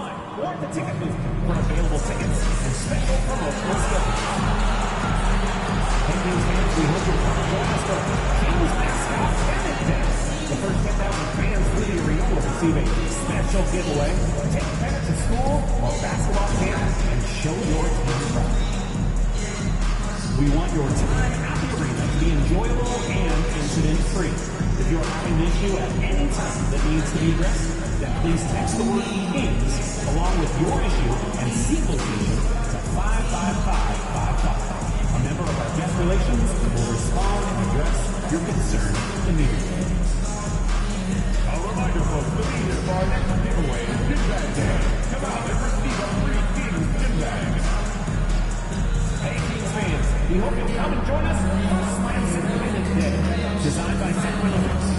online or at the ticket booth for available tickets and special promotional schedules. Hey, Kings fans, we hope you'll come join us for Kings Mascot Pennant Day. The first 10,000 fans through the arena will receive a special giveaway. Take pennant to school or basketball camp and show your team pride. We want your time at the arena to be enjoyable and incident-free. If you're having an issue at any time that needs to be addressed, then please text the word KINGS along with your issue and seat location to 55555. A member of our guest relations will respond and address your concern immediately. A reminder, folks, the leader of our next giveaway is Gym Bag Day. Come out and receive a free Kings Gym Bag. Hey, Kings fans, we hope you'll come and join us for Slam Independence Day, designed by Sacramento.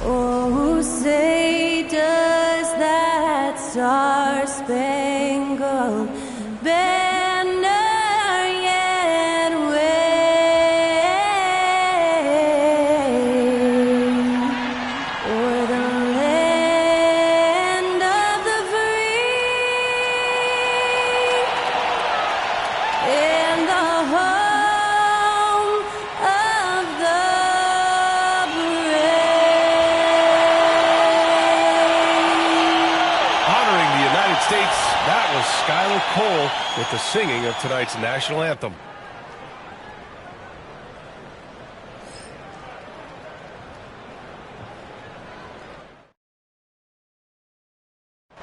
Oh, say does that star-spangled banner yet wave o'er the land of the free and the home of the States, that was Skylar Cole with the singing of tonight's national anthem.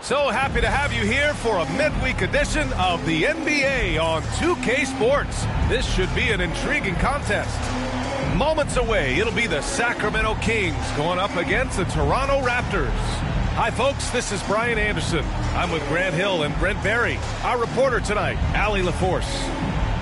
So happy to have you here for a midweek edition of the NBA on 2K Sports. This should be an intriguing contest. Moments away, it'll be the Sacramento Kings going up against the Toronto Raptors. Hi, folks. This is Brian Anderson. I'm with Grant Hill and Brent Barry. Our reporter tonight, Allie LaForce.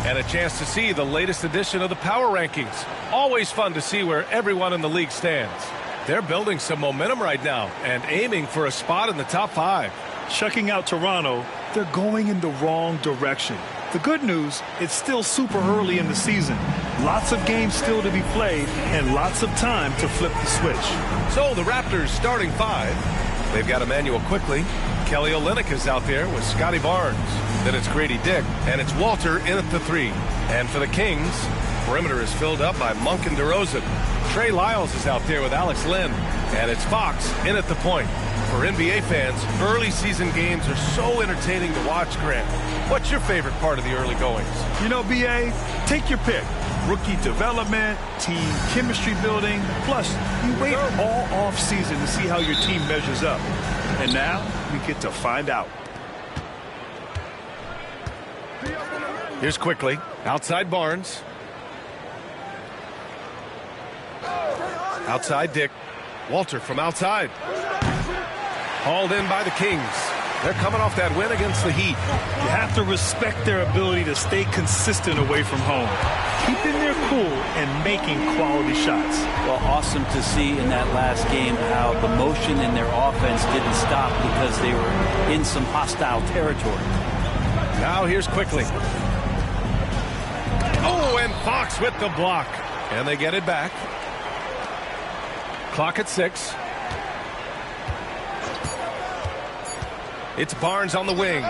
And a chance to see the latest edition of the Power Rankings. Always fun to see where everyone in the league stands. They're building some momentum right now and aiming for a spot in the top 5. Checking out Toronto, they're going in the wrong direction. The good news, it's still super early in the season. Lots of games still to be played and lots of time to flip the switch. So the Raptors starting 5. They've got Emmanuel Quickly. Kelly Olynyk is out there with Scotty Barnes. Then it's Grady Dick, and it's Walter in at the 3. And for the Kings, perimeter is filled up by Monk and DeRozan. Trey Lyles is out there with Alex Len. And it's Fox in at the point. For NBA fans, early season games are so entertaining to watch, Grant. What's your favorite part of the early goings? You know, BA, take your pick. Rookie development, team chemistry building, plus you wait all off season to see how your team measures up. And now we get to find out. Here's Quickly, outside Barnes. Outside Dick. Walter from outside. Hauled in by the Kings. They're coming off that win against the Heat. You have to respect their ability to stay consistent away from home, keeping their cool and making quality shots. Well, awesome to see in that last game how the motion in their offense didn't stop because they were in some hostile territory. Now here's Quickly. Oh, and Fox with the block. And they get it back. Clock at 6. It's Barnes on the wing.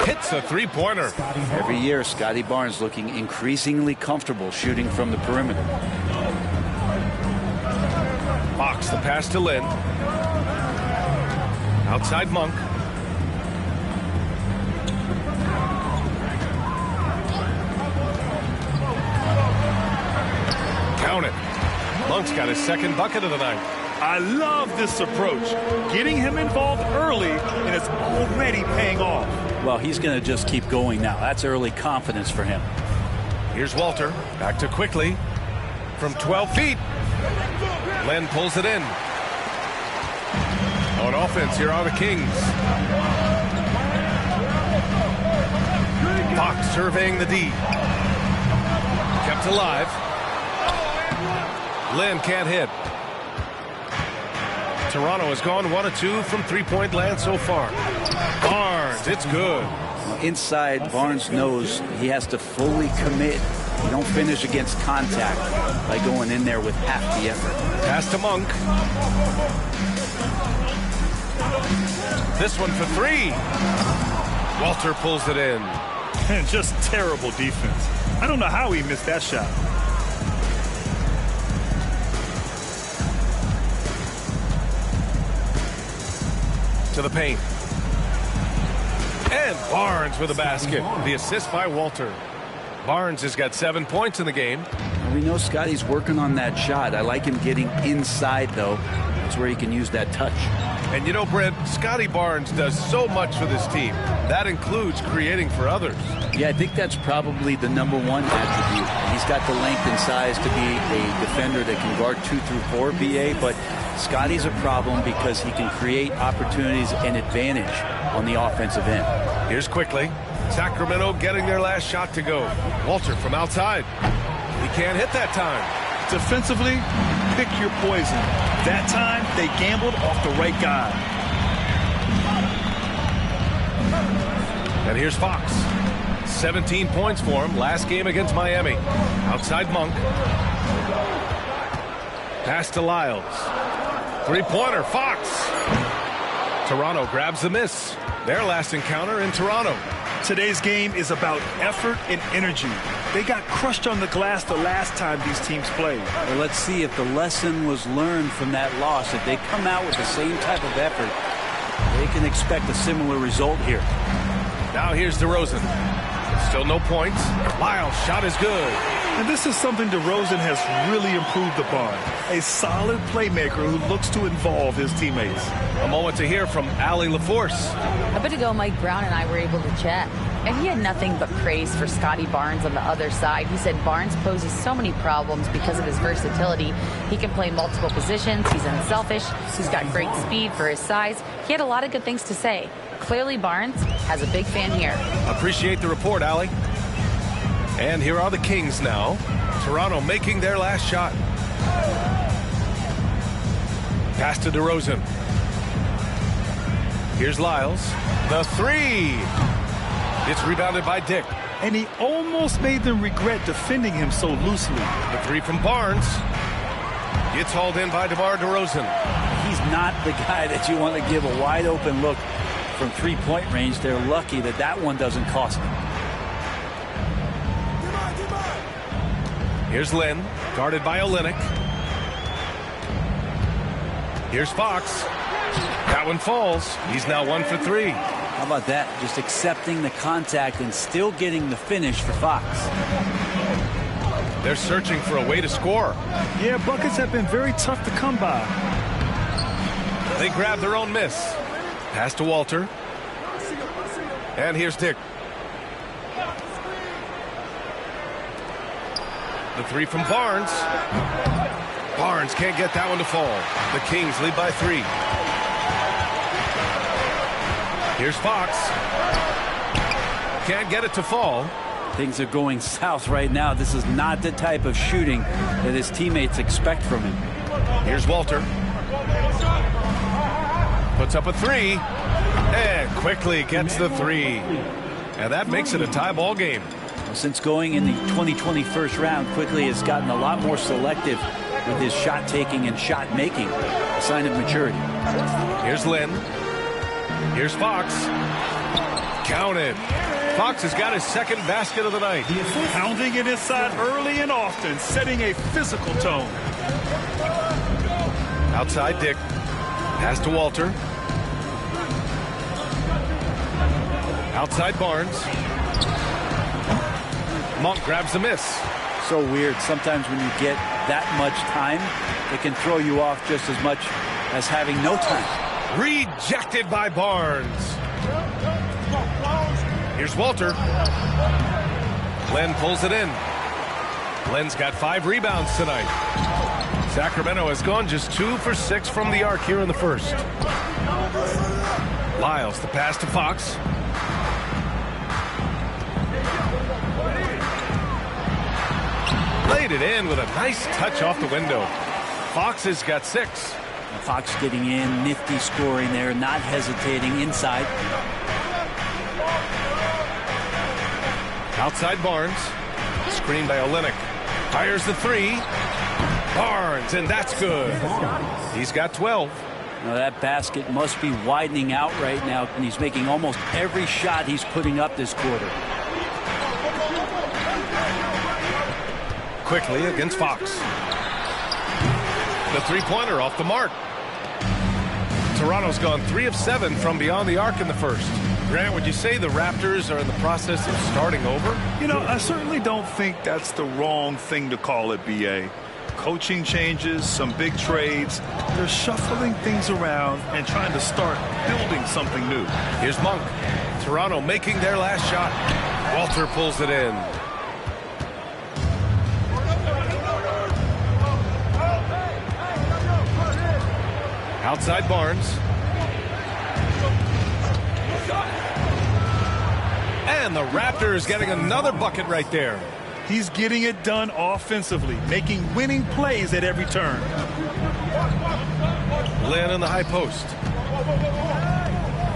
Hits a three-pointer. Every year, Scotty Barnes looking increasingly comfortable shooting from the perimeter. Fox, the pass to Lynn. Outside Monk. Count it. Monk's got his second bucket of the night. I love this approach. Getting him involved early, and it's already paying off. Well, he's going to just keep going now. That's early confidence for him. Here's Walter. Back to Quickly. From 12 feet. Len pulls it in. On offense, here are the Kings. Fox surveying the D. Kept alive. Len can't hit. Toronto has gone 1 of 2 from three-point land so far. Barnes, it's good. Inside, Barnes knows he has to fully commit. You don't finish against contact by going in there with half the effort. Pass to Monk. This one for three. Walter pulls it in. And just terrible defense. I don't know how he missed that shot. To the paint. And Barnes with a basket. The assist by Walter. Barnes has got 7 points in the game. We know Scotty's working on that shot. I like him getting inside, though. That's where he can use that touch. And you know, Brent, Scotty Barnes does so much for this team. That includes creating for others. Yeah, I think that's probably the #1 attribute. He's got the length and size to be a defender that can guard 2 through 4, BA, but Scotty's a problem because he can create opportunities and advantage on the offensive end. Here's quickly. Sacramento getting their last shot to go. Walter from outside. He can't hit that time. Defensively, pick your poison. That time, they gambled off the right guy. And here's Fox. 17 points for him last game against Miami. Outside Monk. Pass to Lyles. Three-pointer, Fox. Toronto grabs the miss. Their last encounter in Toronto. Today's game is about effort and energy. They got crushed on the glass the last time these teams played. Well, let's see if the lesson was learned from that loss. If they come out with the same type of effort, they can expect a similar result here. Now here's DeRozan. Still no points. Lyles' shot is good. And this is something DeRozan has really improved upon. A solid playmaker who looks to involve his teammates. A moment to hear from Allie LaForce. A bit ago, Mike Brown and I were able to chat, and he had nothing but praise for Scotty Barnes on the other side. He said Barnes poses so many problems because of his versatility. He can play multiple positions. He's unselfish. He's got great speed for his size. He had a lot of good things to say. Clearly, Barnes has a big fan here. Appreciate the report, Allie. And here are the Kings now. Toronto making their last shot. Pass to DeRozan. Here's Lyles. The three. It's rebounded by Dick. And he almost made them regret defending him so loosely. The three from Barnes. Gets hauled in by DeMar DeRozan. He's not the guy that you want to give a wide open look from three-point range. They're lucky that that one doesn't cost them. Here's Lynn, guarded by Olynyk. Here's Fox. That one falls. He's now 1 for 3. How about that? Just accepting the contact and still getting the finish for Fox. They're searching for a way to score. Yeah, buckets have been very tough to come by. They grab their own miss. Pass to Walter. And here's Dick. The three from Barnes. Barnes can't get that one to fall. The Kings lead by 3. Here's Fox. Can't get it to fall. Things are going south right now. This is not the type of shooting that his teammates expect from him. Here's Walter. Puts up a 3. And quickly gets the 3. And that makes it a tie ball game. Since going in the 2020 first round, Quickly has gotten a lot more selective with his shot taking and shot making, a sign of maturity. Here's Lynn. Here's Fox. Counted. Fox has got his second basket of the night. Pounding it inside early and often, setting a physical tone. Outside Dick. Pass to Walter. Outside Barnes. Monk grabs the miss. So weird. Sometimes when you get that much time, it can throw you off just as much as having no time. Rejected by Barnes. Here's Walter. Len pulls it in. Len's got 5 rebounds tonight. Sacramento has gone just 2 for 6 from the arc here in the first. Lyles, the pass to Fox. Laid it in with a nice touch off the window. Fox has got 6. Fox getting in, nifty scoring there, not hesitating inside. Outside Barnes. Screen by Olynyk. Fires the 3. Barnes, and that's good. He's got 12. Now that basket must be widening out right now, and he's making almost every shot he's putting up this quarter. Quickly against Fox. The three-pointer off the mark. Toronto's gone 3 of 7 from beyond the arc in the first. Grant, would you say the Raptors are in the process of starting over? You know, I certainly don't think that's the wrong thing to call it, B.A. Coaching changes, some big trades. They're shuffling things around and trying to start building something new. Here's Monk. Toronto making their last shot. Walter pulls it in. Outside Barnes. And the Raptors getting another bucket right there. He's getting it done offensively, making winning plays at every turn. Lynn in the high post.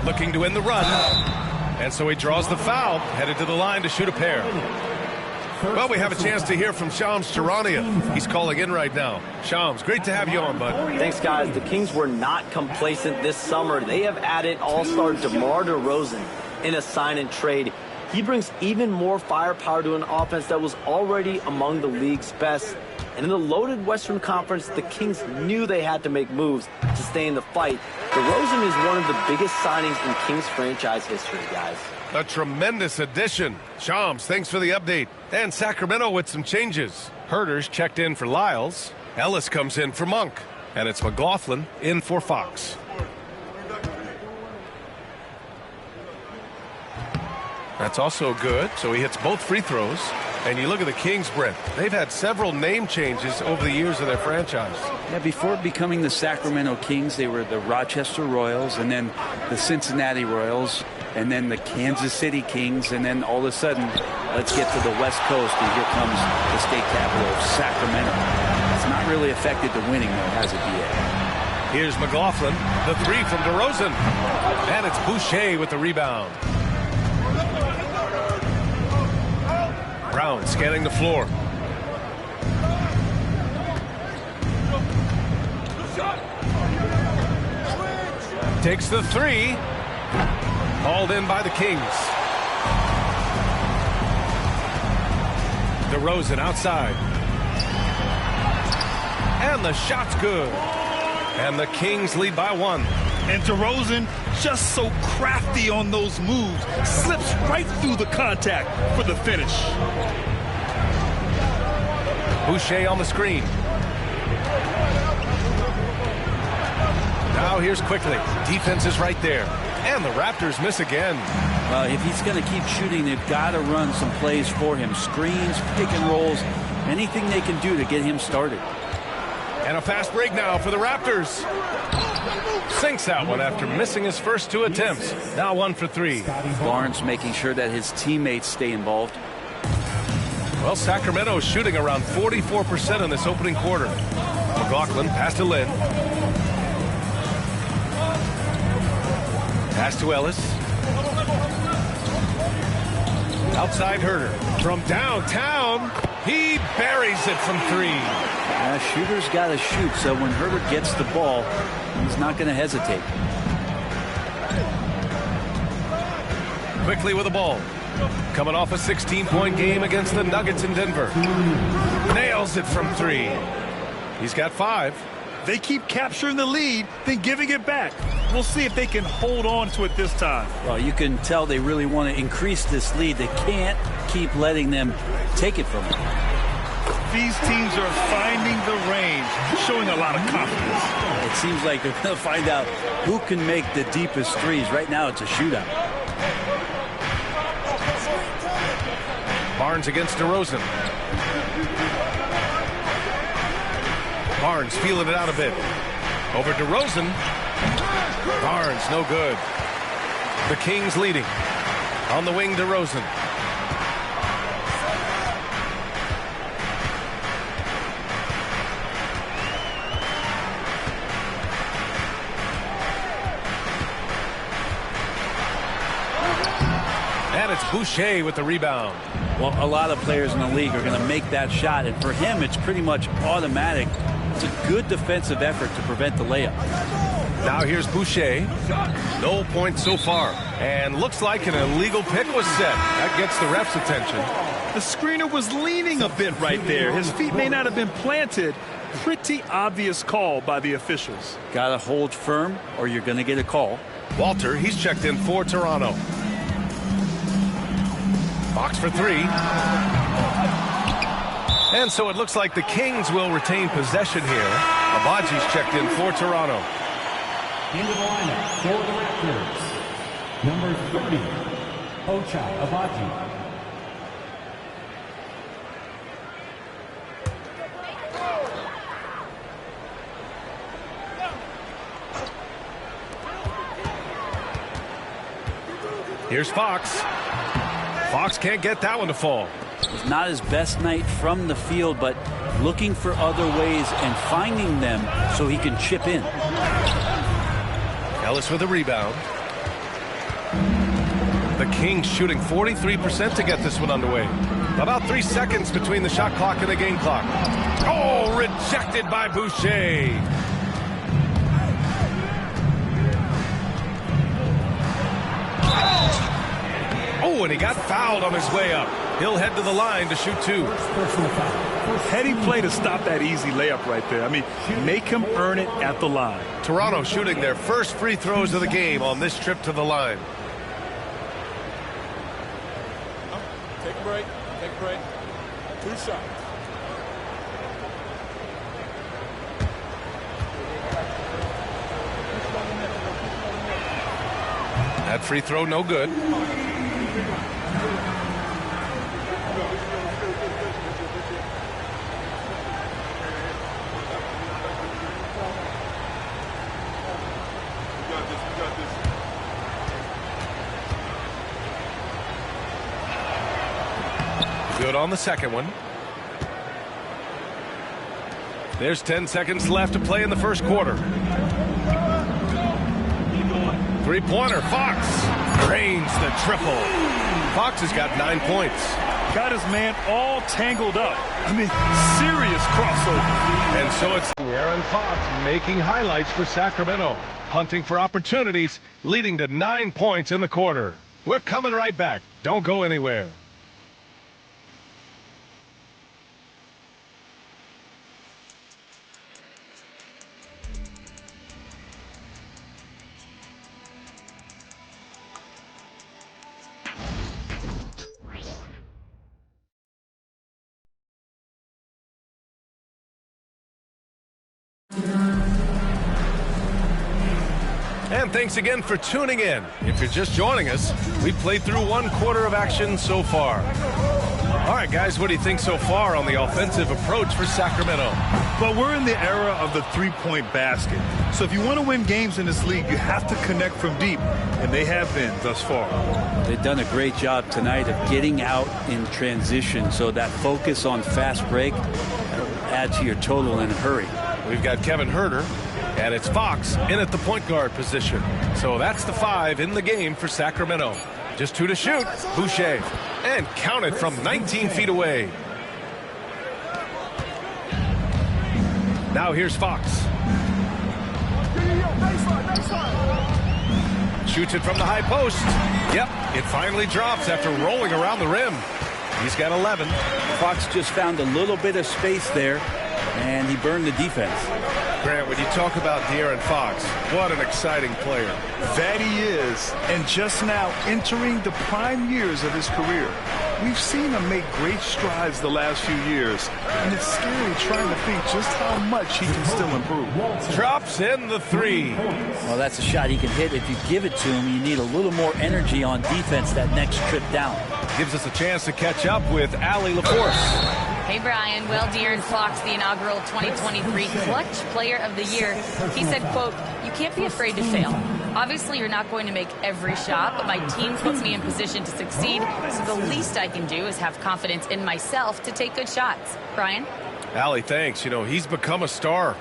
Looking to win the run. And so he draws the foul, headed to the line to shoot a pair. Well, we have a chance to hear from Shams Charania. He's calling in right now. Shams, great to have you on, bud. Thanks, guys. The Kings were not complacent this summer. They have added all-star DeMar DeRozan in a sign-and-trade. He brings even more firepower to an offense that was already among the league's best. And in the loaded Western Conference, the Kings knew they had to make moves to stay in the fight. DeRozan is one of the biggest signings in Kings franchise history, guys. A tremendous addition. Shams, thanks for the update. And Sacramento with some changes. Herter's checked in for Lyles. Ellis comes in for Monk. And it's McLaughlin in for Fox. That's also good. So he hits both free throws. And you look at the Kings, Brent. They've had several name changes over the years of their franchise. Yeah, before becoming the Sacramento Kings, they were the Rochester Royals, and then the Cincinnati Royals, and then the Kansas City Kings, and then all of a sudden, let's get to the West Coast, and here comes the state capital of Sacramento. It's not really affected the winning, though, has it, B.A.? Here's McLaughlin, the three from DeRozan. And it's Boucher with the rebound. Brown scanning the floor. Takes the three. Hauled in by the Kings. DeRozan outside. And the shot's good. And the Kings lead by 1. And DeRozan, just so crafty on those moves, slips right through the contact for the finish. Boucher on the screen. Now here's Quickly. Defense is right there. And the Raptors miss again. If he's going to keep shooting, they've got to run some plays for him. Screens, pick and rolls, anything they can do to get him started. And a fast break now for the Raptors. Sinks that one after missing his first 2 attempts. Now 1 for 3. Barnes making sure that his teammates stay involved. Well, Sacramento is shooting around 44% in this opening quarter. McLaughlin pass to Lynn. Pass to Ellis. Outside Herter. From downtown, he buries it from 3. Shooter's got to shoot, so when Herter gets the ball, he's not going to hesitate. Quickly with the ball. Coming off a 16-point game against the Nuggets in Denver. Nails it from 3. He's got 5. They keep capturing the lead, then giving it back. We'll see if they can hold on to it this time. Well, you can tell they really want to increase this lead. They can't keep letting them take it from them. These teams are finding the range, showing a lot of confidence. It seems like they're going to find out who can make the deepest threes. Right now, it's a shootout. Barnes against DeRozan. Barnes feeling it out a bit. Over DeRozan. Barnes, no good. The Kings leading. On the wing, DeRozan. And it's Boucher with the rebound. Well, a lot of players in the league are going to make that shot, and for him, it's pretty much automatic. It's a good defensive effort to prevent the layup. Now here's Boucher. No points so far. And looks like an illegal pick was set. That gets the ref's attention. The screener was leaning a bit right there. His feet may not have been planted. Pretty obvious call by the officials. Got to hold firm or you're going to get a call. Walter, he's checked in for Toronto. Fox for three. And so it looks like the Kings will retain possession here. Abaji's checked in for Toronto. Into the lineup for the Raptors, number 30, Ochai Agbaji. Here's Fox. Fox can't get that one to fall. It's not his best night from the field, but looking for other ways and finding them so he can chip in. Ellis with a rebound. The Kings shooting 43% to get this one underway. About 3 seconds between the shot clock and the game clock. Oh, rejected by Boucher. Oh, and he got fouled on his way up. He'll head to the line to shoot two. Heady play to stop that easy layup right there. I mean, make him earn it at the line. Toronto shooting their first free throws of the game on this trip to the line. Take a break. Take a break. 2 shots. That free throw no good. Good on the second one. There's 10 seconds left to play in the first quarter. Three-pointer, Fox drains the triple. Fox has got 9 points. Got his man all tangled up. I mean, serious crossover. And so it's Aaron Fox making highlights for Sacramento, hunting for opportunities, leading to 9 points in the quarter. We're coming right back. Don't go anywhere. And thanks again for tuning in. If you're just joining us, we've played through 1 quarter of action so far. All right, guys, what do you think so far on the offensive approach for Sacramento? Well, we're in the era of the three-point basket. So if you want to win games in this league, you have to connect from deep, and they have been thus far. They've done a great job tonight of getting out in transition, so that focus on fast break add to your total in a hurry. We've got Kevin Huerter, and it's Fox in at the point guard position. So that's the 5 in the game for Sacramento. Just 2 to shoot. Boucher. And counted from 19 feet away. Now here's Fox. Shoots it from the high post. Yep, it finally drops after rolling around the rim. He's got 11. Fox just found a little bit of space there, and he burned the defense. Grant, when you talk about De'Aaron Fox, what an exciting player. That he is, and just now entering the prime years of his career. We've seen him make great strides the last few years, and it's scary trying to think just how much he can still improve. Drops in the 3. Well, that's a shot he can hit. If you give it to him, you need a little more energy on defense that next trip down. Gives us a chance to catch up with Allie LaForce. Hey, Brian. Well, De'Aaron Fox, the inaugural 2023 Clutch Player of the Year, he said, quote, "You can't be afraid to fail. Obviously, you're not going to make every shot, but my team puts me in position to succeed, so the least I can do is have confidence in myself to take good shots." Brian? Allie, thanks. You know, he's become a star.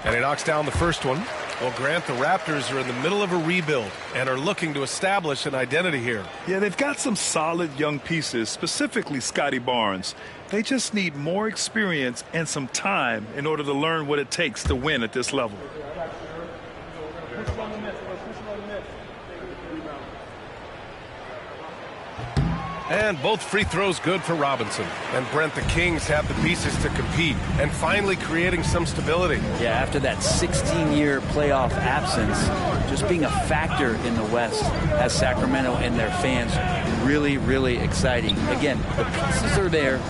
And he knocks down the first one. Well, Grant, the Raptors are in the middle of a rebuild and are looking to establish an identity here. Yeah, they've got some solid young pieces, specifically Scotty Barnes. They just need more experience and some time in order to learn what it takes to win at this level. And both free throws good for Robinson. And Brent, the Kings have the pieces to compete and finally creating some stability. Yeah, after that 16-year playoff absence, just being a factor in the West has Sacramento and their fans really, really exciting. Again, the pieces are there.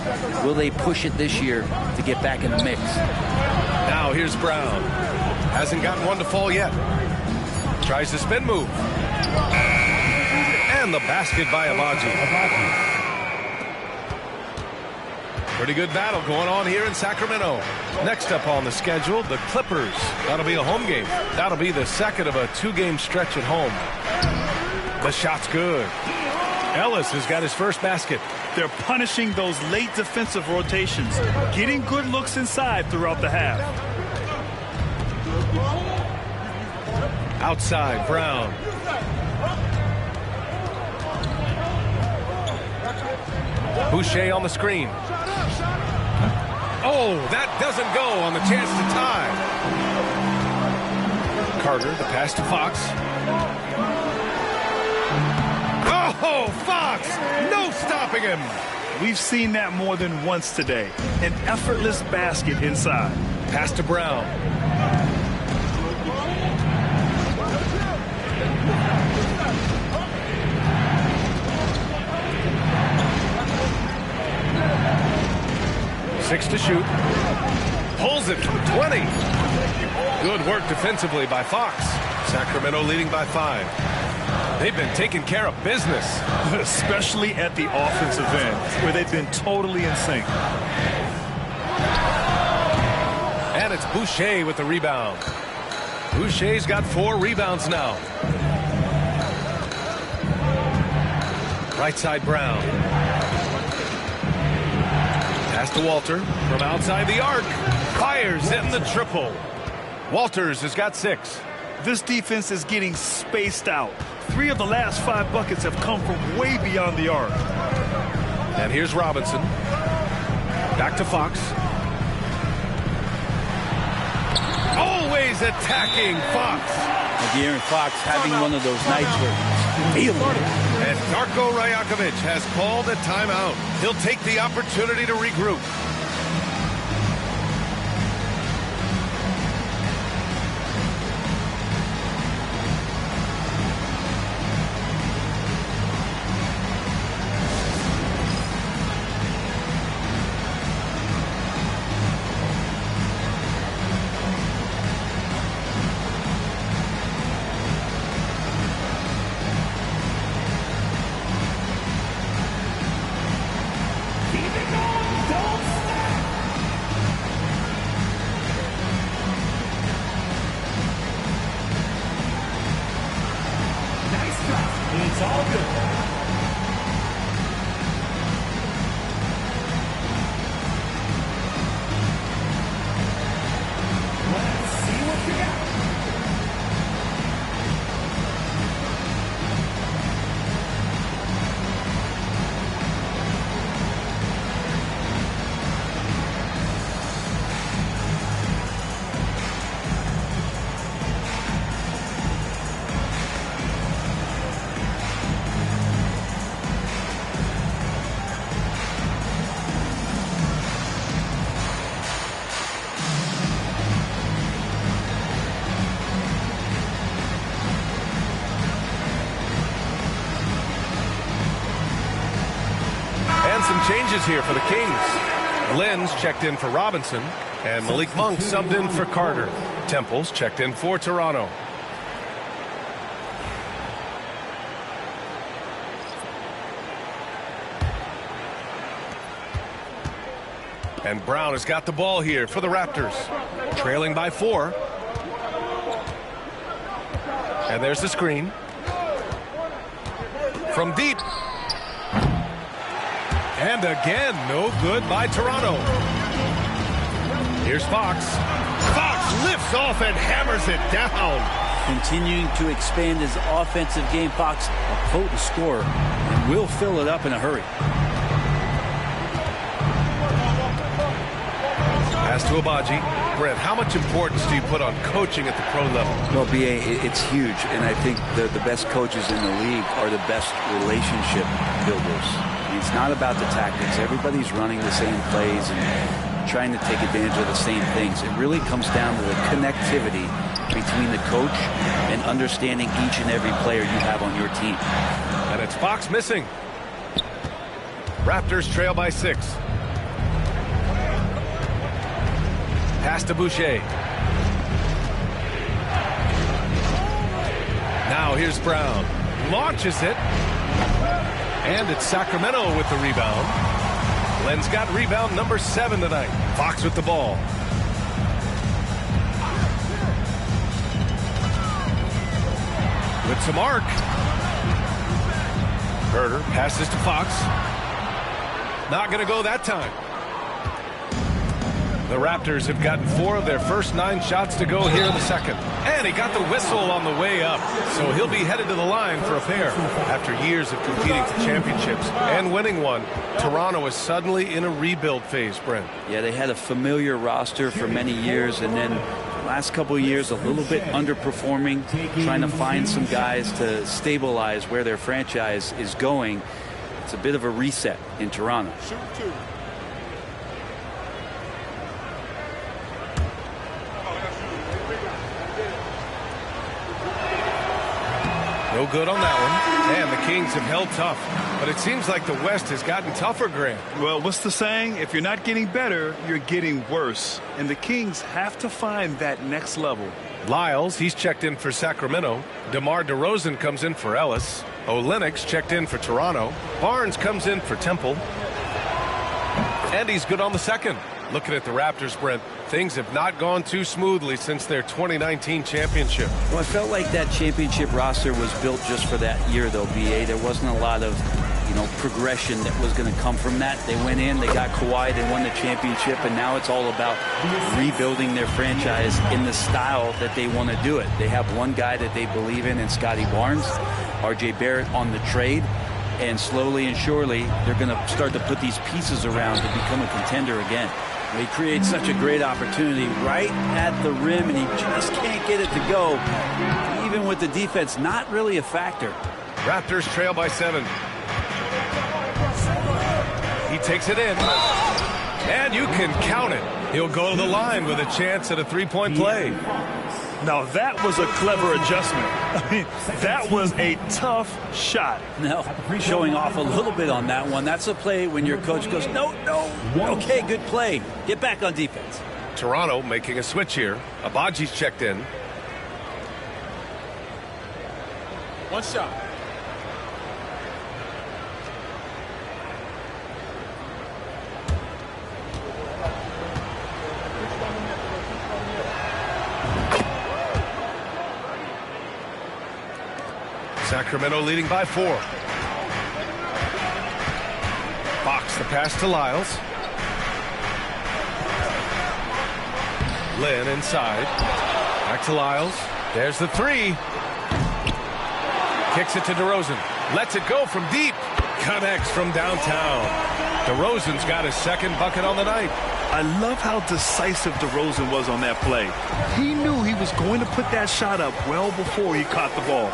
Will they push it this year to get back in the mix? Now here's Brown. Hasn't gotten one to fall yet. Tries the spin move. And the basket by Abaji. Pretty good battle going on here in Sacramento. Next up on the schedule, the Clippers. That'll be a home game. That'll be the second of a two-game stretch at home. The shot's good. Ellis has got his first basket. They're punishing those late defensive rotations, getting good looks inside throughout the half. Outside, Brown. Boucher on the screen. Oh, that doesn't go on the chance to tie. Carter, the pass to Fox. Oh, Fox! No stopping him! We've seen that more than once today. An effortless basket inside. Pass to Brown. Six to shoot. Pulls it from 20. Good work defensively by Fox. Sacramento leading by 5. They've been taking care of business. Especially at the offensive end, where they've been totally in sync. And it's Boucher with the rebound. Boucher's got 4 rebounds now. Right side, Brown. Pass to Walter from outside the arc. Fires in the triple. Walters has got 6. This defense is getting spaced out. 3 of the last 5 buckets have come from way beyond the arc. And here's Robinson. Back to Fox. Always attacking Fox. De'Aaron Fox having one of those nights where he's feeling it. And Darko Rajakovic has called a timeout. He'll take the opportunity to regroup. It's all good. Let's see what you got. Some changes here for the Kings. Lenz checked in for Robinson, and Malik Monk subbed in for Carter. Temples checked in for Toronto. And Brown has got the ball here for the Raptors. Trailing by 4. And there's the screen. From deep. And again, no good by Toronto. Here's Fox. Fox lifts drifts off and hammers it down. Continuing to expand his offensive game, Fox, a potent scorer, and will fill it up in a hurry. Pass to Abaji. Brent, how much importance do you put on coaching at the pro level? Well, B.A., it's huge, and I think the best coaches in the league are the best relationship builders. It's not about the tactics. Everybody's running the same plays and trying to take advantage of the same things. It really comes down to the connectivity between the coach and understanding each and every player you have on your team. And it's Fox missing. Raptors trail by 6. Pass to Boucher. Now here's Brown. Launches it. And it's Sacramento with the rebound. Len's got rebound number 7 tonight. Fox with the ball. With some arc. Herder passes to Fox. Not going to go that time. The Raptors have gotten 4 of their first 9 shots to go here in the second. And he got the whistle on the way up. So he'll be headed to the line for a pair. After years of competing for championships and winning one, Toronto is suddenly in a rebuild phase, Brent. Yeah, they had a familiar roster for many years, and then the last couple of years a little bit underperforming, trying to find some guys to stabilize where their franchise is going. It's a bit of a reset in Toronto. No good on that one. And the Kings have held tough. But it seems like the West has gotten tougher, Grant. Well, what's the saying? If you're not getting better, you're getting worse. And the Kings have to find that next level. Lyles, he's checked in for Sacramento. DeMar DeRozan comes in for Ellis. Olenek's checked in for Toronto. Barnes comes in for Temple. And he's good on the second. Looking at the Raptors, Brent, things have not gone too smoothly since their 2019 championship. Well, I felt like that championship roster was built just for that year, though, B.A. There wasn't a lot of, progression that was going to come from that. They went in, they got Kawhi, they won the championship, and now it's all about rebuilding their franchise in the style that they want to do it. They have one guy that they believe in Scotty Barnes, R.J. Barrett on the trade, and slowly and surely they're going to start to put these pieces around to become a contender again. He creates such a great opportunity right at the rim, and he just can't get it to go. Even with the defense, not really a factor. Raptors trail by 7. He takes it in. And you can count it. He'll go to the line with a chance at a 3-point play. Now that was a clever adjustment. I mean, that was a tough shot. No, showing off a little bit on that one. That's a play when your coach goes, no. Okay, good play. Get back on defense. Toronto making a switch here. Abaji's checked in. One shot. Sacramento leading by 4. Fox the pass to Lyles. Lynn inside. Back to Lyles. There's the 3. Kicks it to DeRozan. Lets it go from deep. Connects from downtown. DeRozan's got his second bucket on the night. I love how decisive DeRozan was on that play. He knew he was going to put that shot up well before he caught the ball.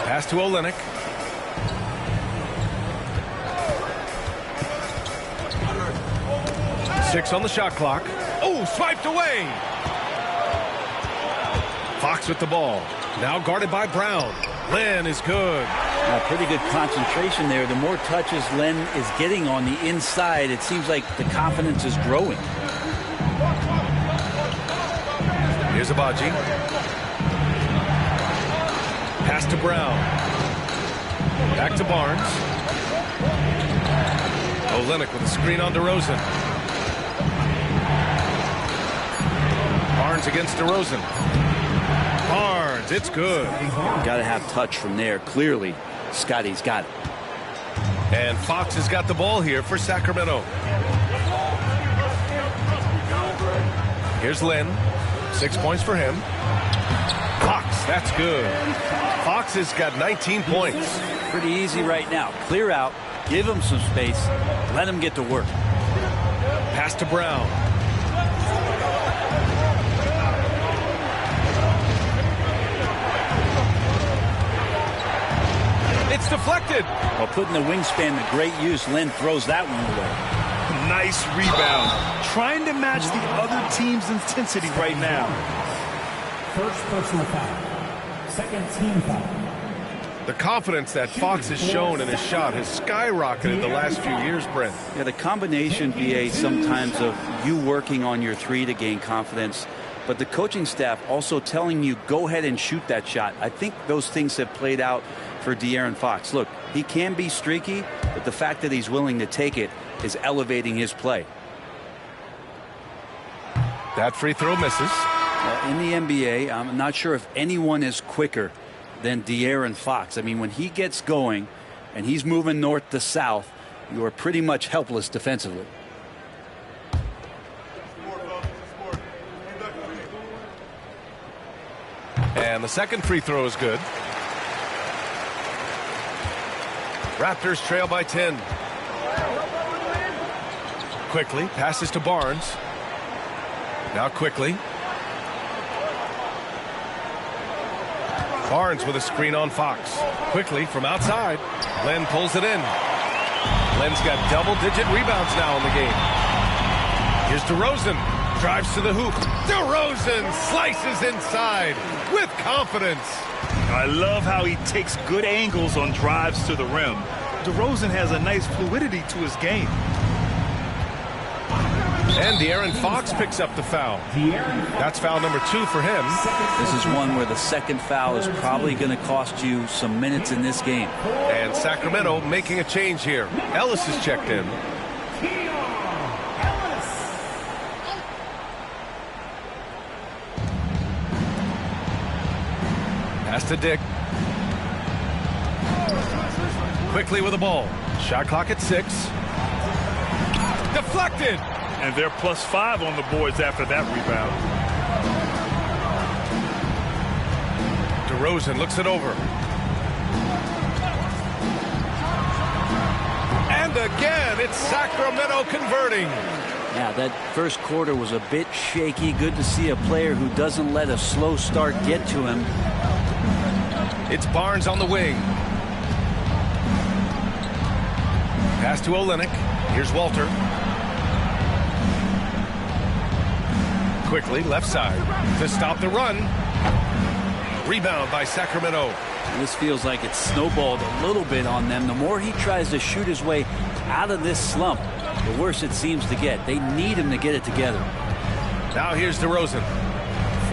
Pass to Olenek. Six on the shot clock. Oh, swiped away. Fox with the ball. Now guarded by Brown. Len is good. Pretty good concentration there. The more touches Len is getting on the inside, it seems like the confidence is growing. Here's Abaji. Pass to Brown. Back to Barnes. Olenek with a screen on DeRozan. Barnes against DeRozan. Barnes, it's good. Got to have touch from there. Clearly, Scotty's got it. And Fox has got the ball here for Sacramento. Here's Lynn. 6 points for him. Fox, that's good. Fox has got 19 points. Pretty easy right now. Clear out, give him some space, let him get to work. Pass to Brown. It's deflected. While putting the wingspan to great use, Lynn throws that one away. Nice rebound. Trying to match the other team's intensity right now. First personal foul. Second team foul. The confidence that Fox has shown in his shot has skyrocketed the last few years, Brent. Yeah, the combination, BA, sometimes of you working on your three to gain confidence, but the coaching staff also telling you, go ahead and shoot that shot. I think those things have played out for De'Aaron Fox. Look, he can be streaky, but the fact that he's willing to take it is elevating his play. That free throw misses. In the NBA, I'm not sure if anyone is quicker than De'Aaron Fox. I mean, when he gets going and he's moving north to south, you are pretty much helpless defensively. And the second free throw is good. Raptors trail by 10. Quickly passes to Barnes. Now quickly. Barnes with a screen on Fox. Quickly from outside. Len pulls it in. Len's got double-digit rebounds now in the game. Here's DeRozan. Drives to the hoop. DeRozan slices inside with confidence. I love how he takes good angles on drives to the rim. DeRozan has a nice fluidity to his game. And De'Aaron Fox picks up the foul. That's foul number 2 for him. This is one where the second foul is probably going to cost you some minutes in this game. And Sacramento making a change here. Ellis is checked in. Pass to Dick. Quickly with the ball. Shot clock at 6. Deflected. And they're +5 on the boards after that rebound. DeRozan looks it over. And again, it's Sacramento converting. Yeah, that first quarter was a bit shaky. Good to see a player who doesn't let a slow start get to him. It's Barnes on the wing. Pass to Olynyk. Here's Walter. Quickly, left side to stop the run. Rebound by Sacramento. This feels like it's snowballed a little bit on them. The more he tries to shoot his way out of this slump, the worse it seems to get. They need him to get it together. Now here's DeRozan.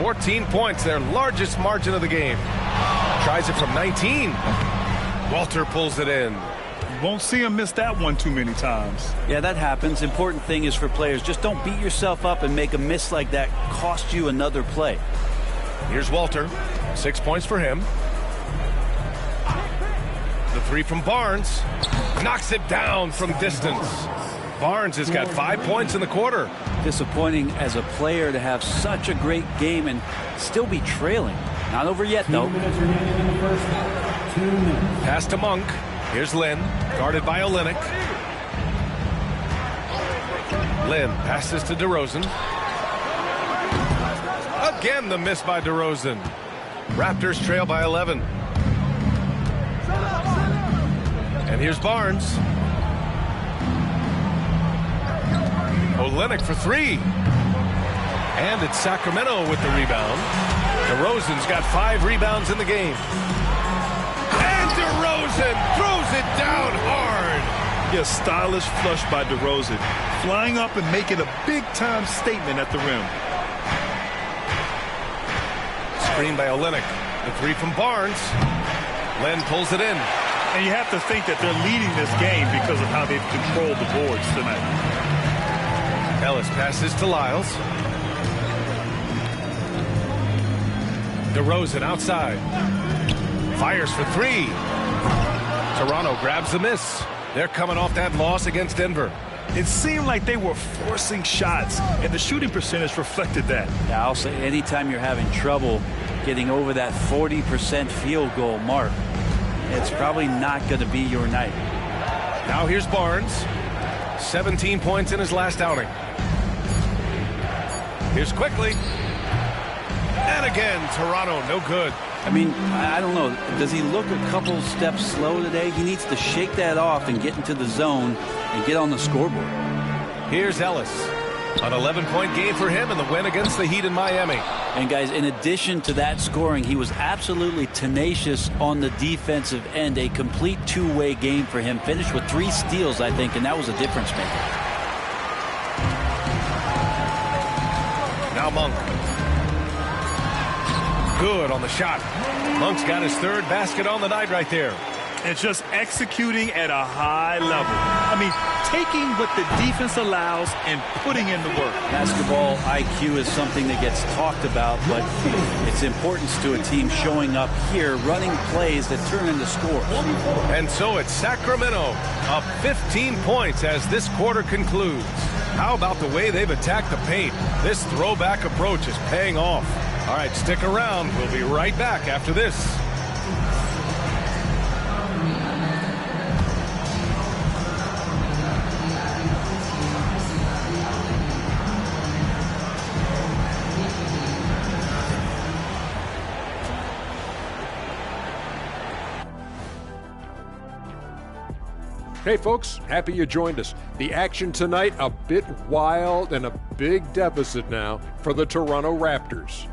14 points, their largest margin of the game. Tries it from 19. Walter pulls it in. You won't see him miss that one too many times. Yeah, that happens. Important thing is for players, just don't beat yourself up and make a miss like that cost you another play. Here's Walter. 6 points for him. The three from Barnes. Knocks it down from distance. Barnes has got 5 points in the quarter. Disappointing as a player to have such a great game and still be trailing. Not over yet, though. Pass to Monk. Here's Lynn, guarded by Olynyk. Lynn passes to DeRozan. Again, the miss by DeRozan. Raptors trail by 11. And here's Barnes. Olynyk for 3. And it's Sacramento with the rebound. DeRozan's got 5 rebounds in the game. And DeRozan throws it down hard. Yeah, stylish flush by DeRozan. Flying up and making a big-time statement at the rim. Screen by Olynyk. The 3 from Barnes. Len pulls it in. And you have to think that they're leading this game because of how they've controlled the boards tonight. Ellis passes to Lyles. DeRozan outside. Fires for 3. Toronto grabs the miss. They're coming off that loss against Denver. It seemed like they were forcing shots, and the shooting percentage reflected that. Yeah, I'll say anytime you're having trouble getting over that 40% field goal mark, it's probably not going to be your night. Now here's Barnes. 17 points in his last outing. Here's Quickly. And again, Toronto, no good. I mean, I don't know. Does he look a couple steps slow today? He needs to shake that off and get into the zone and get on the scoreboard. Here's Ellis. An 11-point game for him in the win against the Heat in Miami. And guys, in addition to that scoring, he was absolutely tenacious on the defensive end. A complete two-way game for him. Finished with 3 steals, I think, and that was a difference maker. Now Monk. Good on the shot. Monk's got his 3rd basket on the night right there. And just executing at a high level. I mean, taking what the defense allows and putting in the work. Basketball IQ is something that gets talked about, but its importance to a team showing up here, running plays that turn into scores. And so it's Sacramento up 15 points as this quarter concludes. How about the way they've attacked the paint? This throwback approach is paying off. All right, stick around. We'll be right back after this. Hey folks, happy you joined us. The action tonight, a bit wild and a big deficit now for the Toronto Raptors.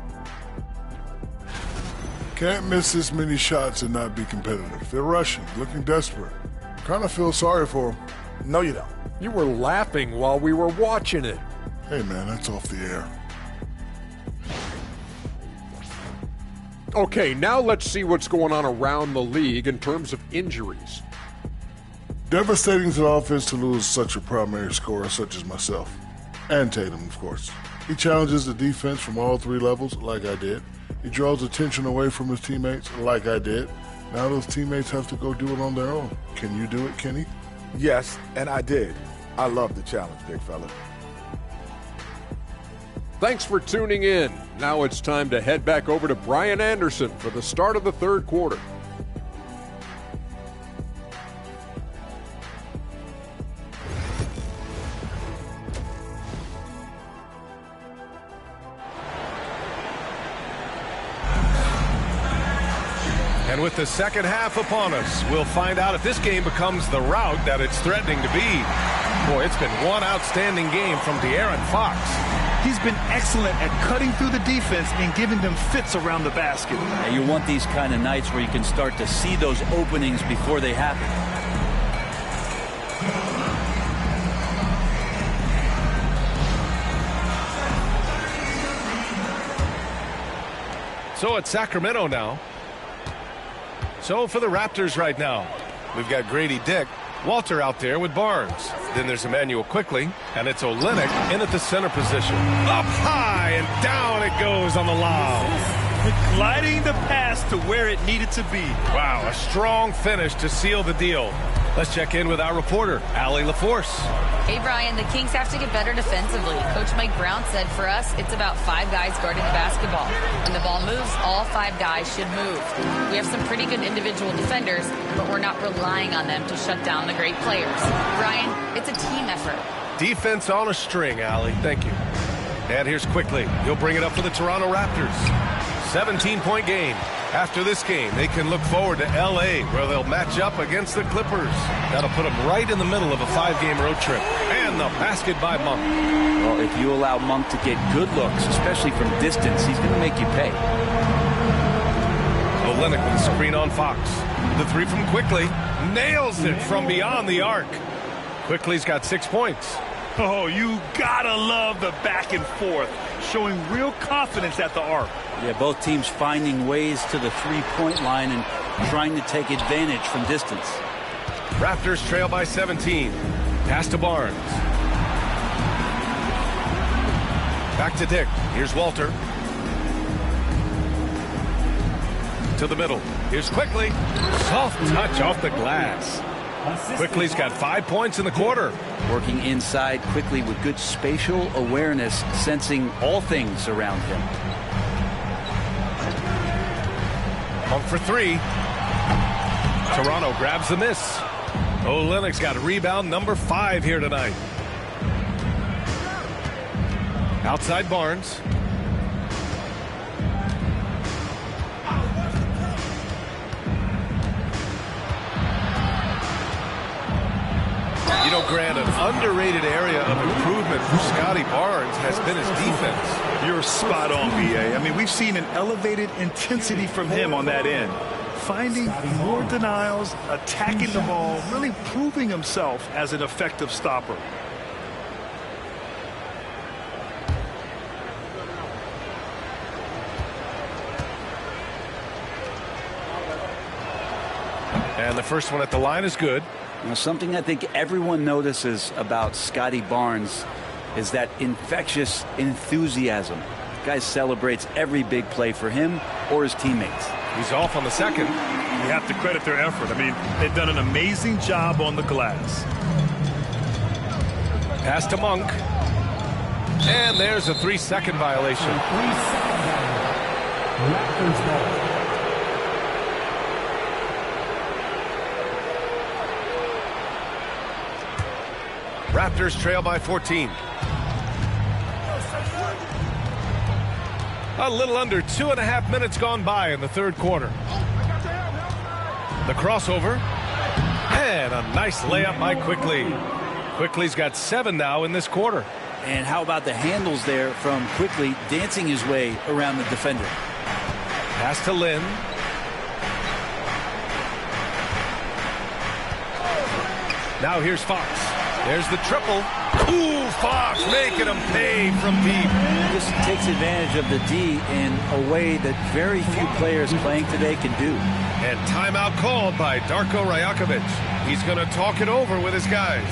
Can't miss this many shots and not be competitive. They're rushing, looking desperate. Kind of feel sorry for them. No, you don't. You were laughing while we were watching it. Hey man, that's off the air. Okay, now let's see what's going on around the league in terms of injuries. Devastating to the offense to lose such a primary scorer such as myself. And Tatum, of course. He challenges the defense from all 3 levels, like I did. He draws attention away from his teammates, like I did. Now those teammates have to go do it on their own. Can you do it, Kenny? Yes, and I did. I love the challenge, big fella. Thanks for tuning in. Now it's time to head back over to Brian Anderson for the start of the 3rd quarter. And with the second half upon us, we'll find out if this game becomes the rout that it's threatening to be. Boy, it's been one outstanding game from De'Aaron Fox. He's been excellent at cutting through the defense and giving them fits around the basket. Now, you want these kind of nights where you can start to see those openings before they happen. So it's Sacramento now. So for the Raptors right now, we've got Grady Dick, Walter out there with Barnes. Then there's Emmanuel Quickly, and it's Olynyk in at the center position. Up high and down it goes on the lob. Gliding the pass to where it needed to be. Wow, a strong finish to seal the deal. Let's check in with our reporter, Allie LaForce. Hey, Brian, the Kings have to get better defensively. Coach Mike Brown said for us, it's about 5 guys guarding the basketball. When the ball moves, all 5 guys should move. We have some pretty good individual defenders, but we're not relying on them to shut down the great players. Brian, it's a team effort. Defense on a string, Allie. Thank you. And here's Quickly. He'll bring it up for the Toronto Raptors. 17-point game. After this game, they can look forward to L.A., where they'll match up against the Clippers. That'll put them right in the middle of a 5-game road trip. And the basket by Monk. Well, if you allow Monk to get good looks, especially from distance, he's going to make you pay. Olynyk with a screen on Fox. The 3 from Quickly. Nails it from beyond the arc. Quickly's got 6 points. Oh, you gotta love the back and forth, showing real confidence at the arc. Yeah, both teams finding ways to the 3-point line and trying to take advantage from distance. Raptors trail by 17. Pass to Barnes. Back to Dick. Here's Walter. To the middle. Here's Quickly. Soft touch off the glass. Quickly's got 5 points in the quarter. Working inside quickly with good spatial awareness, sensing all things around him. Monk for three. Toronto grabs the miss. Olynyk's got rebound number 5 here tonight. Outside Barnes. You know, Grant, an underrated area of improvement for Scotty Barnes has been his defense. You're spot on, B.A. I mean, we've seen an elevated intensity from him on that end. Finding more denials, attacking the ball, really proving himself as an effective stopper. And the first one at the line is good. Now, something I think everyone notices about Scotty Barnes is that infectious enthusiasm. The guy celebrates every big play for him or his teammates. He's off on the second. You have to credit their effort. I mean, they've done an amazing job on the glass. Pass to Monk. And there's a 3-second violation. Raptors ball. Raptors trail by 14. A little under 2.5 minutes gone by in the third quarter. The crossover. And a nice layup by Quickly. Quickly's got 7 now in this quarter. And how about the handles there from Quickly dancing his way around the defender. Pass to Lynn. Now here's Fox. There's the triple. Ooh, Fox making him pay from deep. This takes advantage of the D in a way that very few players playing today can do. And timeout called by Darko Rajakovic. He's going to talk it over with his guys.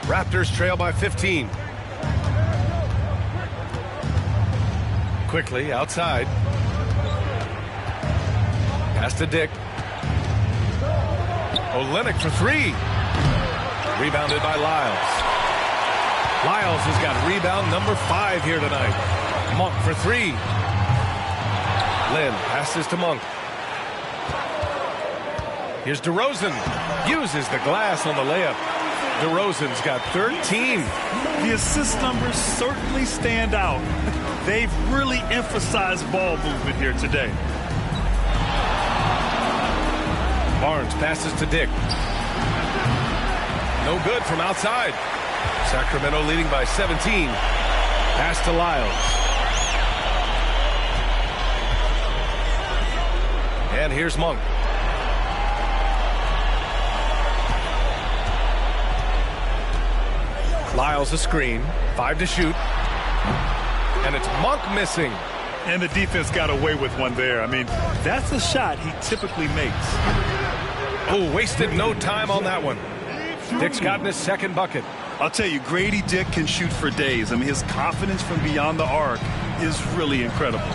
Raptors trail by 15. Quickly outside. Pass to Dick. Olynyk for 3. Rebounded by Lyles. Lyles has got rebound number 5 here tonight. Monk for 3. Lynn passes to Monk. Here's DeRozan. Uses the glass on the layup. DeRozan's got 13. The assist numbers certainly stand out. They've really emphasized ball movement here today. Barnes passes to Dick. No good from outside. Sacramento leading by 17. Pass to Lyles. And here's Monk. Lyles a screen. 5 to shoot. And it's Monk missing. And the defense got away with one there. I mean, that's a shot he typically makes. Oh, wasted no time on that one. Dick's gotten his second bucket. I'll tell you, Grady Dick can shoot for days. I mean, his confidence from beyond the arc is really incredible.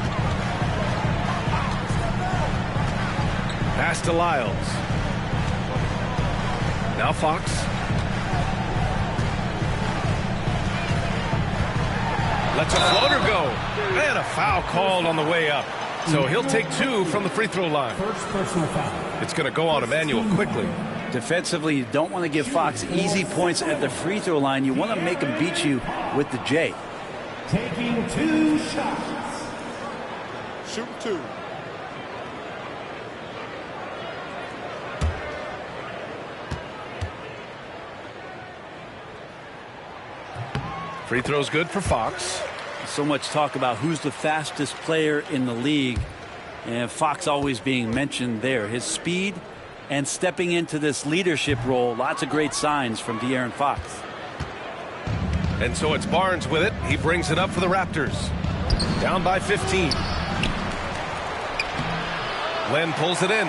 Pass to Lyles. Now Fox. Lets a floater go. And a foul called on the way up. So he'll take 2 from the free throw line. First personal foul. It's going to go on Emmanuel quickly. Defensively, you don't want to give Fox easy points at the free throw line. You want to make him beat you with the J. Taking 2 shots. Shoot 2. Free throw's good for Fox. So much talk about who's the fastest player in the league, and Fox always being mentioned there. His speed and stepping into this leadership role, lots of great signs from De'Aaron Fox. And so it's Barnes with it. He brings it up for the Raptors. Down by 15. Len pulls it in.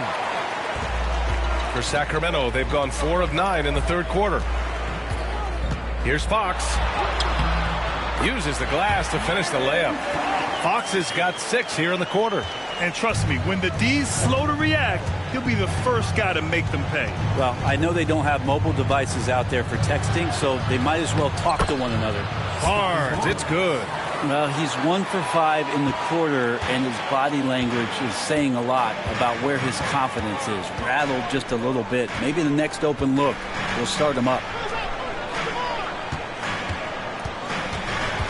For Sacramento, they've gone 4 of 9 in the third quarter. Here's Fox. Uses the glass to finish the layup. Fox has got 6 here in the quarter. And trust me, when the D's slow to react, he'll be the first guy to make them pay. Well, I know they don't have mobile devices out there for texting, so they might as well talk to one another. Barnes, it's good. Well, he's 1 for 5 in the quarter, and his body language is saying a lot about where his confidence is. Rattled just a little bit. Maybe the next open look will start him up.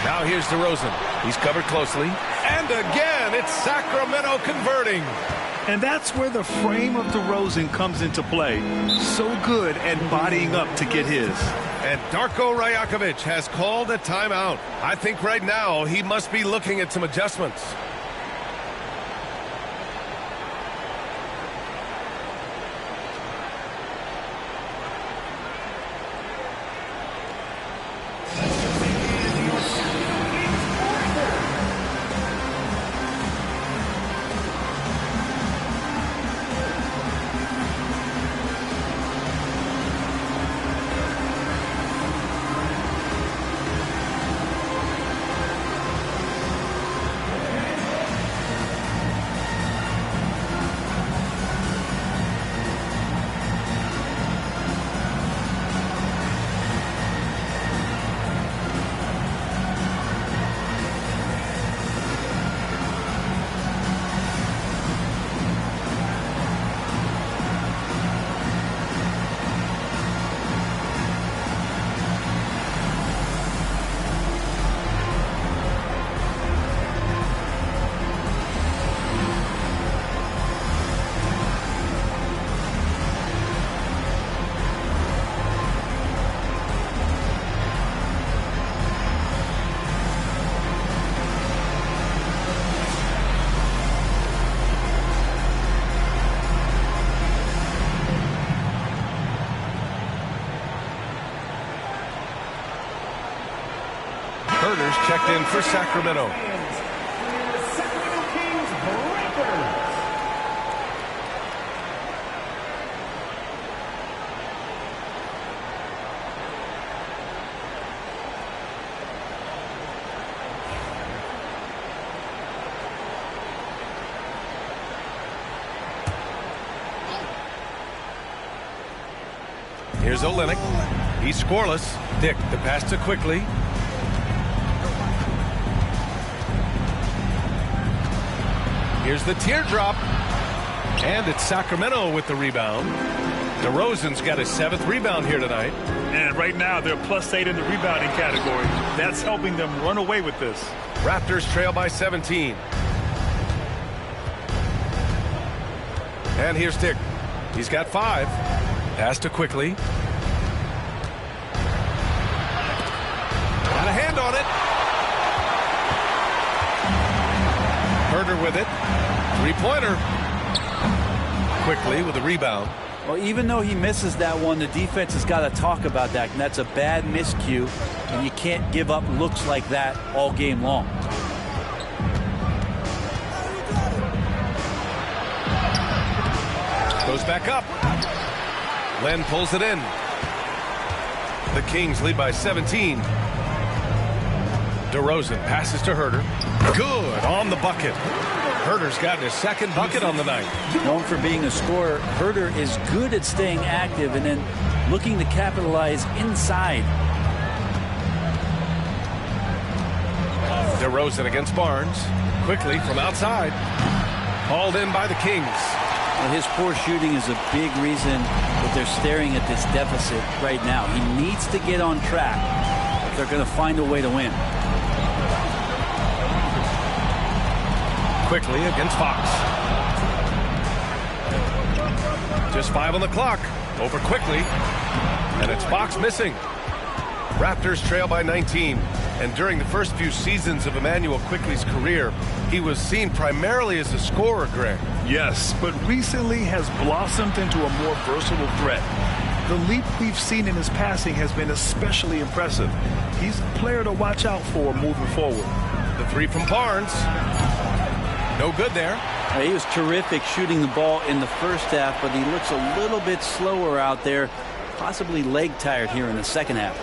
Now here's DeRozan. He's covered closely. And again, it's Sacramento converting. And that's where the frame of DeRozan comes into play. So good at bodying up to get his. And Darko Rajakovic has called a timeout. I think right now he must be looking at some adjustments. Herder's checked in for Sacramento. Sacramento Kings Raptors. Here's Olynyk. He's scoreless. Dick, the pass to quickly. Here's the teardrop. And it's Sacramento with the rebound. DeRozan's got his 7th rebound here tonight. And right now they're +8 in the rebounding category. That's helping them run away with this. Raptors trail by 17. And here's Dick. He's got 5. Pass to quickly. Got a hand on it. Herder with it. 3-pointer. Quickly with the rebound. Well, even though he misses that one, the defense has got to talk about that, and that's a bad miscue, and you can't give up looks like that all game long. Goes back up. Len pulls it in. The Kings lead by 17. DeRozan passes to Herter. Good on the bucket. Herter's gotten his second bucket on the night. Known for being a scorer, Herter is good at staying active and then looking to capitalize inside. DeRozan against Barnes. Quickly from outside. Hauled in by the Kings. Well, his poor shooting is a big reason that they're staring at this deficit right now. He needs to get on track if they're going to find a way to win. Quickly against Fox. Just 5 on the clock. Over quickly. And it's Fox missing. Raptors trail by 19. And during the first few seasons of Emmanuel Quickley's career, he was seen primarily as a scorer, Greg. Yes, but recently has blossomed into a more versatile threat. The leap we've seen in his passing has been especially impressive. He's a player to watch out for moving forward. The three from Barnes. No good there. He was terrific shooting the ball in the first half, but he looks a little bit slower out there, possibly leg tired here in the second half.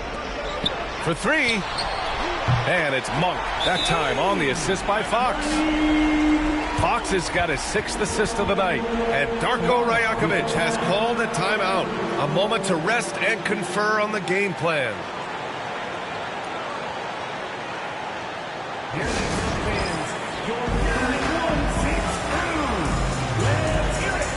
For three. And it's Monk, that time on the assist by Fox. Fox has got his 6th assist of the night. And Darko Rajakovic has called a timeout. A moment to rest and confer on the game plan. Here they come, fans. Your 9-1-6 round. Let's hear it.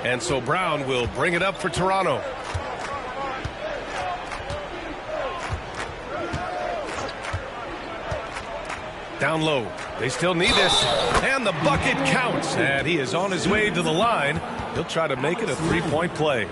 And so Brown will bring it up for Toronto. Down low. They still need this. And the bucket counts. And he is on his way to the line. He'll try to make it a three-point play.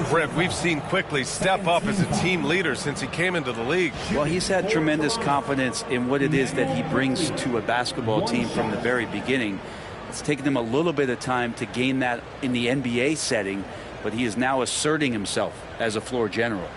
Brett, we've seen Quickley step up as a team leader since he came into the league. Well, he's had tremendous confidence in what it is that he brings to a basketball team from the very beginning. It's taken him a little bit of time to gain that in the NBA setting, but he is now asserting himself as a floor general.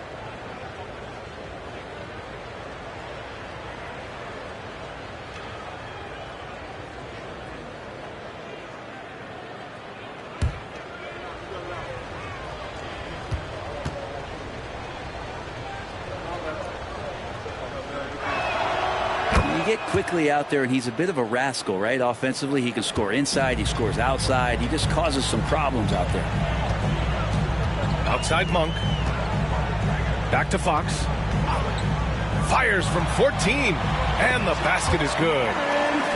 Quickly out there, and he's a bit of a rascal, right? Offensively, he can score inside, he scores outside. He just causes some problems out there. Outside Monk. Back to Fox. Fires from 14, and the basket is good.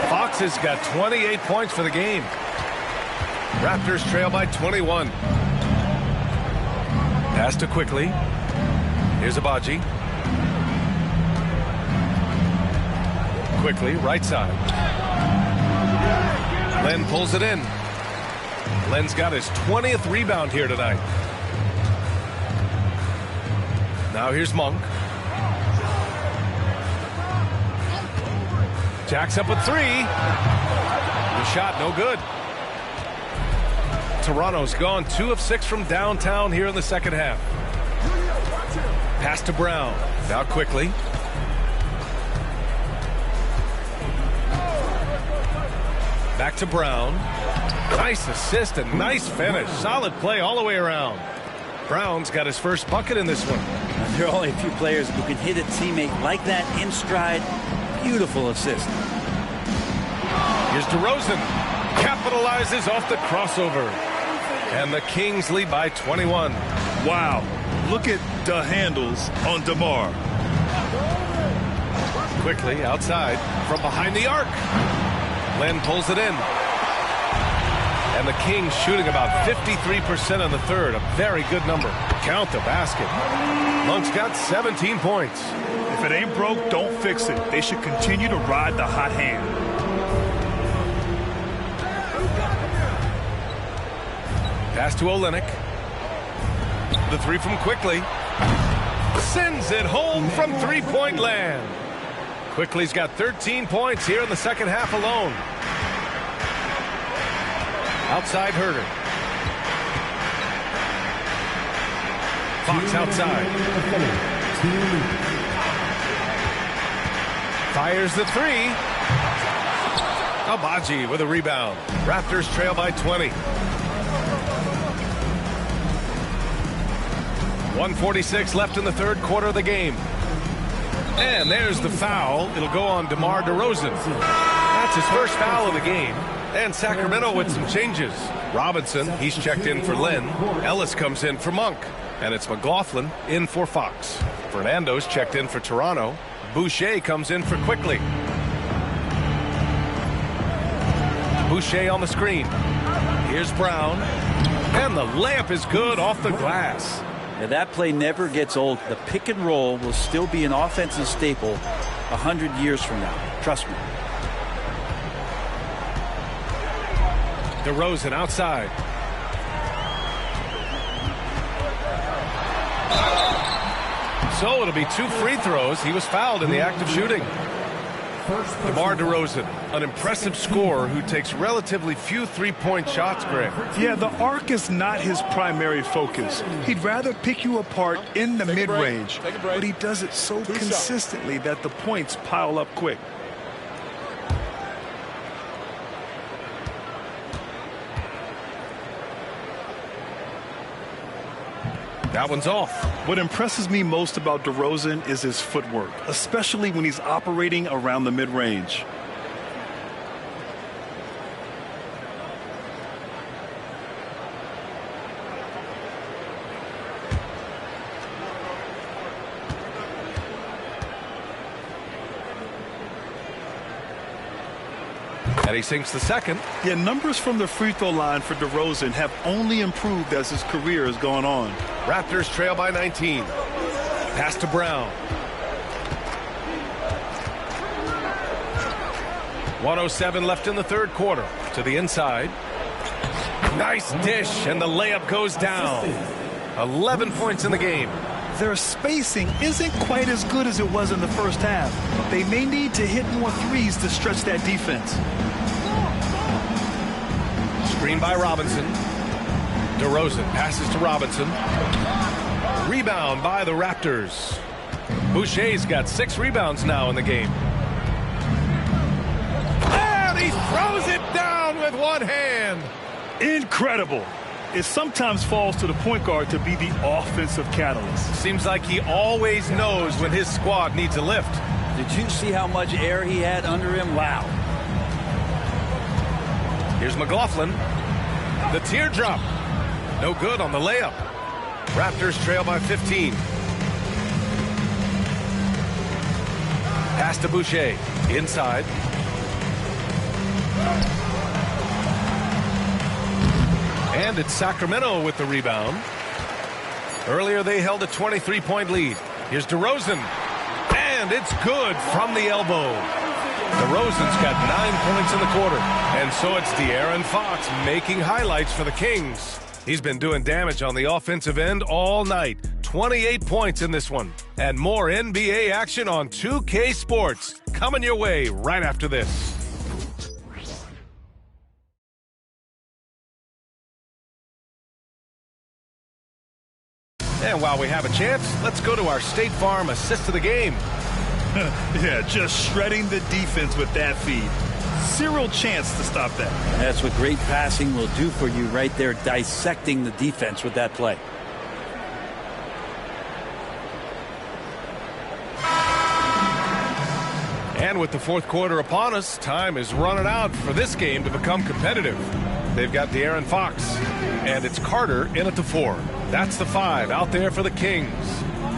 Fox has got 28 points for the game. Raptors trail by 21. Pass to Quickley. Here's Abaji. Quickly, right side. Len pulls it in. Len's got his 20th rebound here tonight. Now here's Monk. Jacks up a three. The shot, no good. Toronto's gone 2 of 6 from downtown here in the second half. Pass to Brown. Now quickly. Back to Brown. Nice assist and nice finish. Solid play all the way around. Brown's got his first bucket in this one. There are only a few players who can hit a teammate like that in stride. Beautiful assist. Here's DeRozan. Capitalizes off the crossover. And the Kings lead by 21. Wow. Look at the handles on DeMar. Quickly outside from behind the arc. Len pulls it in. And the Kings shooting about 53% in the third. A very good number. Count the basket. Monk's got 17 points. If it ain't broke, don't fix it. They should continue to ride the hot hand. Pass to Olynyk. The three from Quickly. Sends it home from three-point land. Quickly's got 13 points here in the second half alone. Outside Herter. Fox outside. Fires the three. Abaji with a rebound. Raptors trail by 20. 1:46 left in the third quarter of the game. And there's the foul. It'll go on DeMar DeRozan. That's his first foul of the game. And Sacramento with some changes. Robinson, he's checked in for Len. Ellis comes in for Monk. And it's McLaughlin in for Fox. Fernando's checked in for Toronto. Boucher comes in for Quickly. Boucher on the screen. Here's Brown. And the layup is good off the glass. Now that play never gets old. The pick and roll will still be an offensive staple 100 years from now. Trust me. DeRozan outside. So it'll be 2 free throws. He was fouled in the act of shooting. DeMar DeRozan, an impressive scorer who takes relatively few three-point shots, Greg. Yeah, the arc is not his primary focus. He'd rather pick you apart in the mid-range, but he does it so consistently that the points pile up quick. That one's off. What impresses me most about DeRozan is his footwork, especially when he's operating around the mid-range. And he sinks the second. Yeah, numbers from the free throw line for DeRozan have only improved as his career has gone on. Raptors trail by 19. Pass to Brown. 1:07 left in the third quarter. To the inside. Nice dish, and the layup goes down. 11 points in the game. Their spacing isn't quite as good as it was in the first half. They may need to hit more threes to stretch that defense. Screen by Robinson. DeRozan passes to Robinson. Rebound by the Raptors. Boucher's got 6 rebounds now in the game. And he throws it down with one hand. Incredible. It sometimes falls to the point guard to be the offensive catalyst. Seems like he always knows when his squad needs a lift. Did you see how much air he had under him? Wow. Here's McLaughlin. The teardrop. No good on the layup. Raptors trail by 15. Pass to Boucher. Inside. And it's Sacramento with the rebound. Earlier they held a 23-point lead. Here's DeRozan. And it's good from the elbow. DeRozan's got 9 points in the quarter. And so it's De'Aaron Fox making highlights for the Kings. He's been doing damage on the offensive end all night. 28 points in this one. And more NBA action on 2K Sports coming your way right after this. And while we have a chance, let's go to our State Farm assist of the game. Yeah, just shredding the defense with that feed. Zero chance to stop that. That's what great passing will do for you right there, dissecting the defense with that play. And with the fourth quarter upon us, time is running out for this game to become competitive. They've got De'Aaron Fox, and it's Carter in at the 4. That's the 5 out there for the Kings.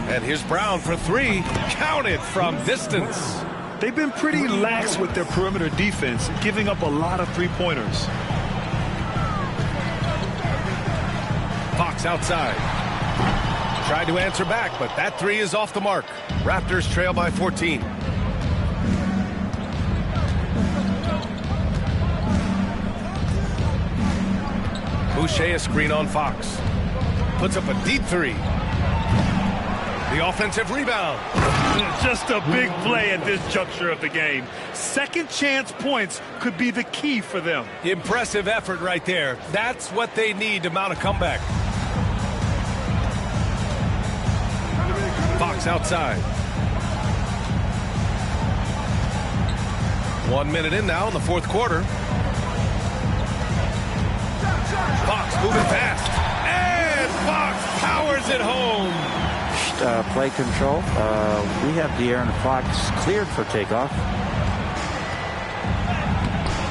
And here's Brown for 3, counted from distance. They've been pretty lax with their perimeter defense, giving up a lot of three-pointers. Fox outside. Tried to answer back, but that 3 is off the mark. Raptors trail by 14. Boucher a screen on Fox. Puts up a deep 3. The offensive rebound. Just a big play at this juncture of the game. Second chance points could be the key for them. Impressive effort right there. That's what they need to mount a comeback. Fox outside. 1 minute in now in the fourth quarter. Fox moving fast. And Fox powers it home. Play control. We have De'Aaron Fox cleared for takeoff.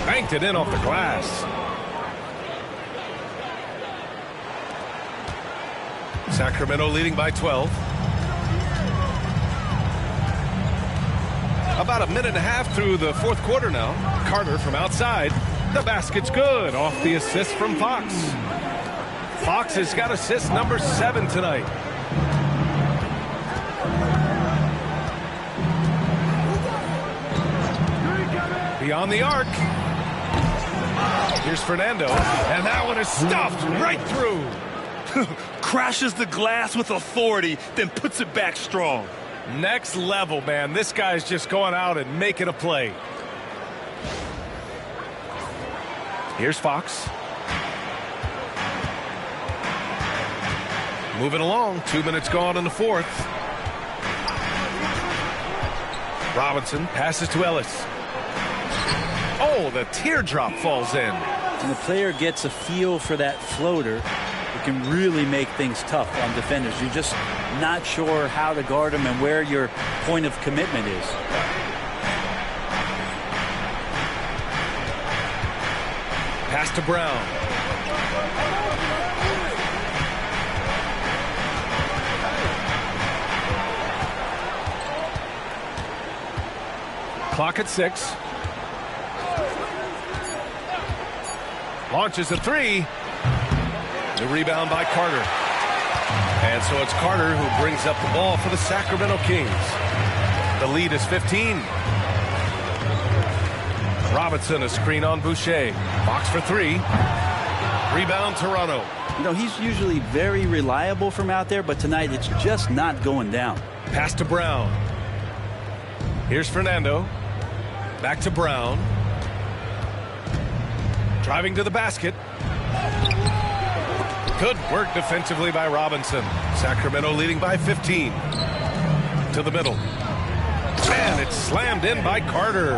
Banked it in off the glass. Sacramento leading by 12. About a minute and a half through the fourth quarter now. Carter from outside. The basket's good off the assist from Fox. Fox has got assist number 7 tonight. Beyond the arc. Here's Fernando. And that one is stuffed right through. Crashes the glass with authority, then puts it back strong. Next level, man. This guy's just going out and making a play. Here's Fox. Moving along. 2 minutes gone in the fourth. Robinson passes to Ellis. Oh, the teardrop falls in. When the player gets a feel for that floater, it can really make things tough on defenders. You're just not sure how to guard them and where your point of commitment is. Pass to Brown. Clock at 6. Launches a 3. The rebound by Carter. And so it's Carter who brings up the ball for the Sacramento Kings. The lead is 15. Robinson a screen on Boucher. Fox for 3. Rebound Toronto. You know, he's usually very reliable from out there, but tonight it's just not going down. Pass to Brown. Here's Fernando. Back to Brown. Driving to the basket. Good work defensively by Robinson. Sacramento leading by 15. To the middle. And it's slammed in by Carter.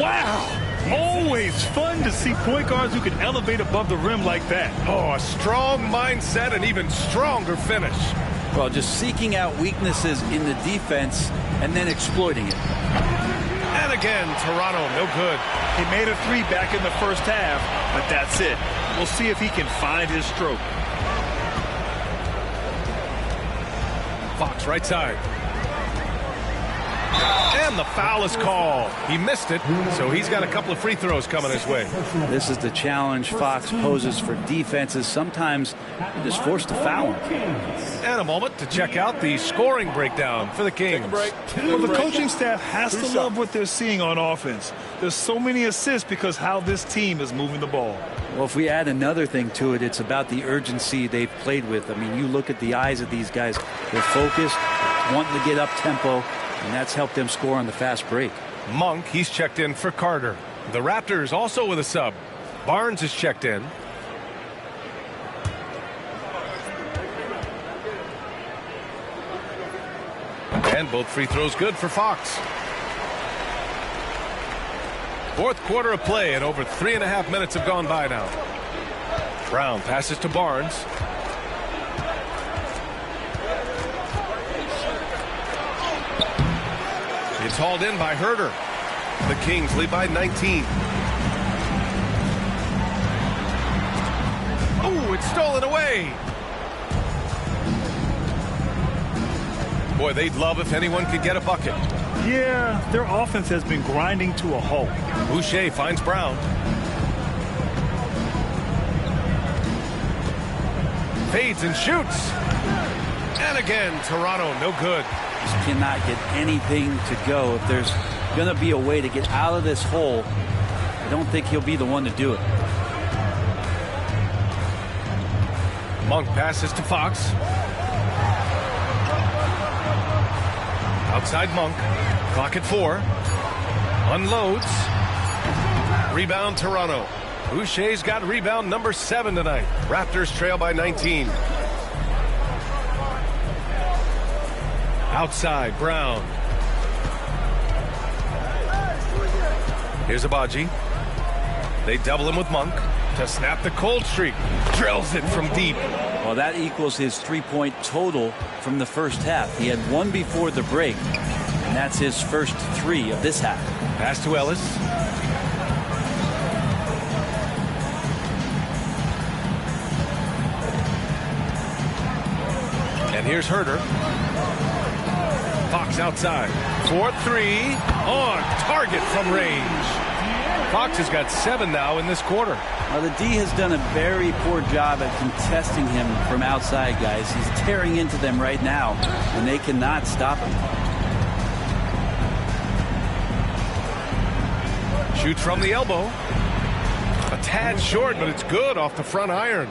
Wow! Always fun to see point guards who can elevate above the rim like that. Oh, a strong mindset and even stronger finish. Well, just seeking out weaknesses in the defense and then exploiting it. And again, Toronto, no good. He made a 3 back in the first half, but that's it. We'll see if he can find his stroke. Fox right side. And the foul is called. He missed it, so he's got a couple of free throws coming his way. This is the challenge Fox poses for defenses. Sometimes you're just forced to foul him. And a moment to check out the scoring breakdown for the Kings. Well, the coaching staff has to love what they're seeing on offense. There's so many assists because how this team is moving the ball. Well, if we add another thing to it, it's about the urgency they've played with. I mean, you look at the eyes of these guys. They're focused. wanting to get up tempo, and that's helped them score on the fast break. Monk, he's checked in for Carter. The Raptors also with a sub. Barnes is checked in. And both free throws good for Fox. Fourth quarter of play, and over 3.5 minutes have gone by now. Brown passes to Barnes. It's hauled in by Herter. The Kings lead by 19. Oh, it's stolen away. Boy, they'd love if anyone could get a bucket. Yeah, their offense has been grinding to a halt. Boucher finds Brown. Fades and shoots. And again, Toronto, no good. Just cannot get anything to go. If there's going to be a way to get out of this hole, I don't think he'll be the one to do it. Monk passes to Fox. Outside Monk. Clock at 4. Unloads. Rebound Toronto. Boucher's got rebound number 7 tonight. Raptors trail by 19. Outside Brown. Here's Abaji. They double him with Monk to snap the cold streak. Drills it from deep. Well, that equals his three-point total from the first half. He had one before the break, and that's his first 3 of this half. Pass to Ellis. And here's Herter. Fox outside. 4-3 on target from range. Fox has got 7 now in this quarter. Well, the D has done a very poor job at contesting him from outside, guys. He's tearing into them right now, and they cannot stop him. Shoots from the elbow. A tad short, but it's good off the front iron.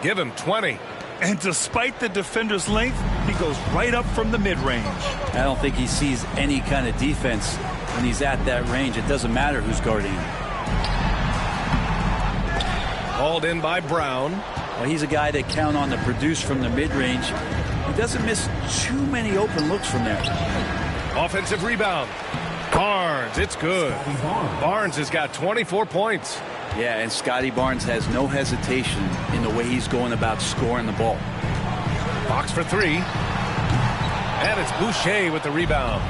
Give him 20. And despite the defender's length, he goes right up from the mid-range. I don't think he sees any kind of defense when he's at that range. It doesn't matter who's guarding him. Hauled in by Brown. Well, he's a guy that count on to produce from the mid-range. He doesn't miss too many open looks from there. Offensive rebound. Barnes, it's good. Barnes has got 24 points. Yeah, and Scotty Barnes has no hesitation in the way he's going about scoring the ball. Fox for 3. And it's Boucher with the rebound.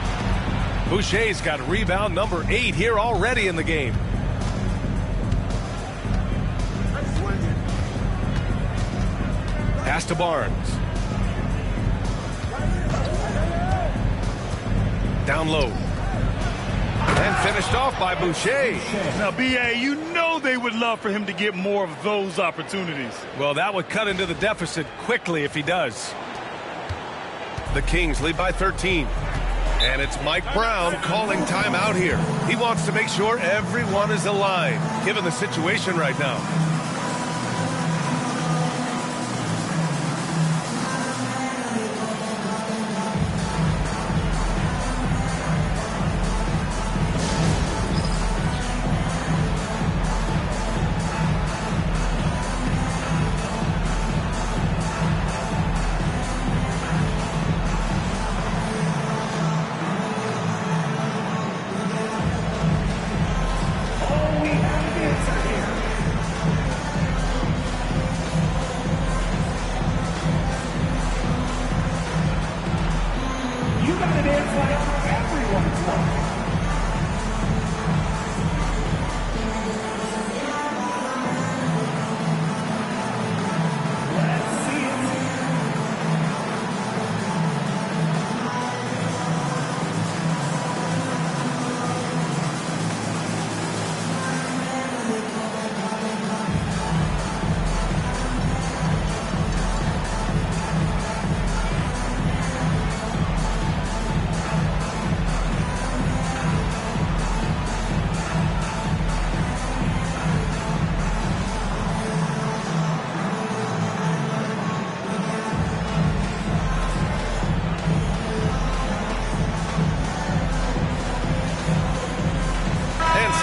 Boucher's got rebound number 8 here already in the game. Pass to Barnes. Down low. And finished off by Boucher. Now, B.A., you know they would love for him to get more of those opportunities. Well, that would cut into the deficit quickly if he does. The Kings lead by 13. And it's Mike Brown calling timeout here. He wants to make sure everyone is aligned, given the situation right now.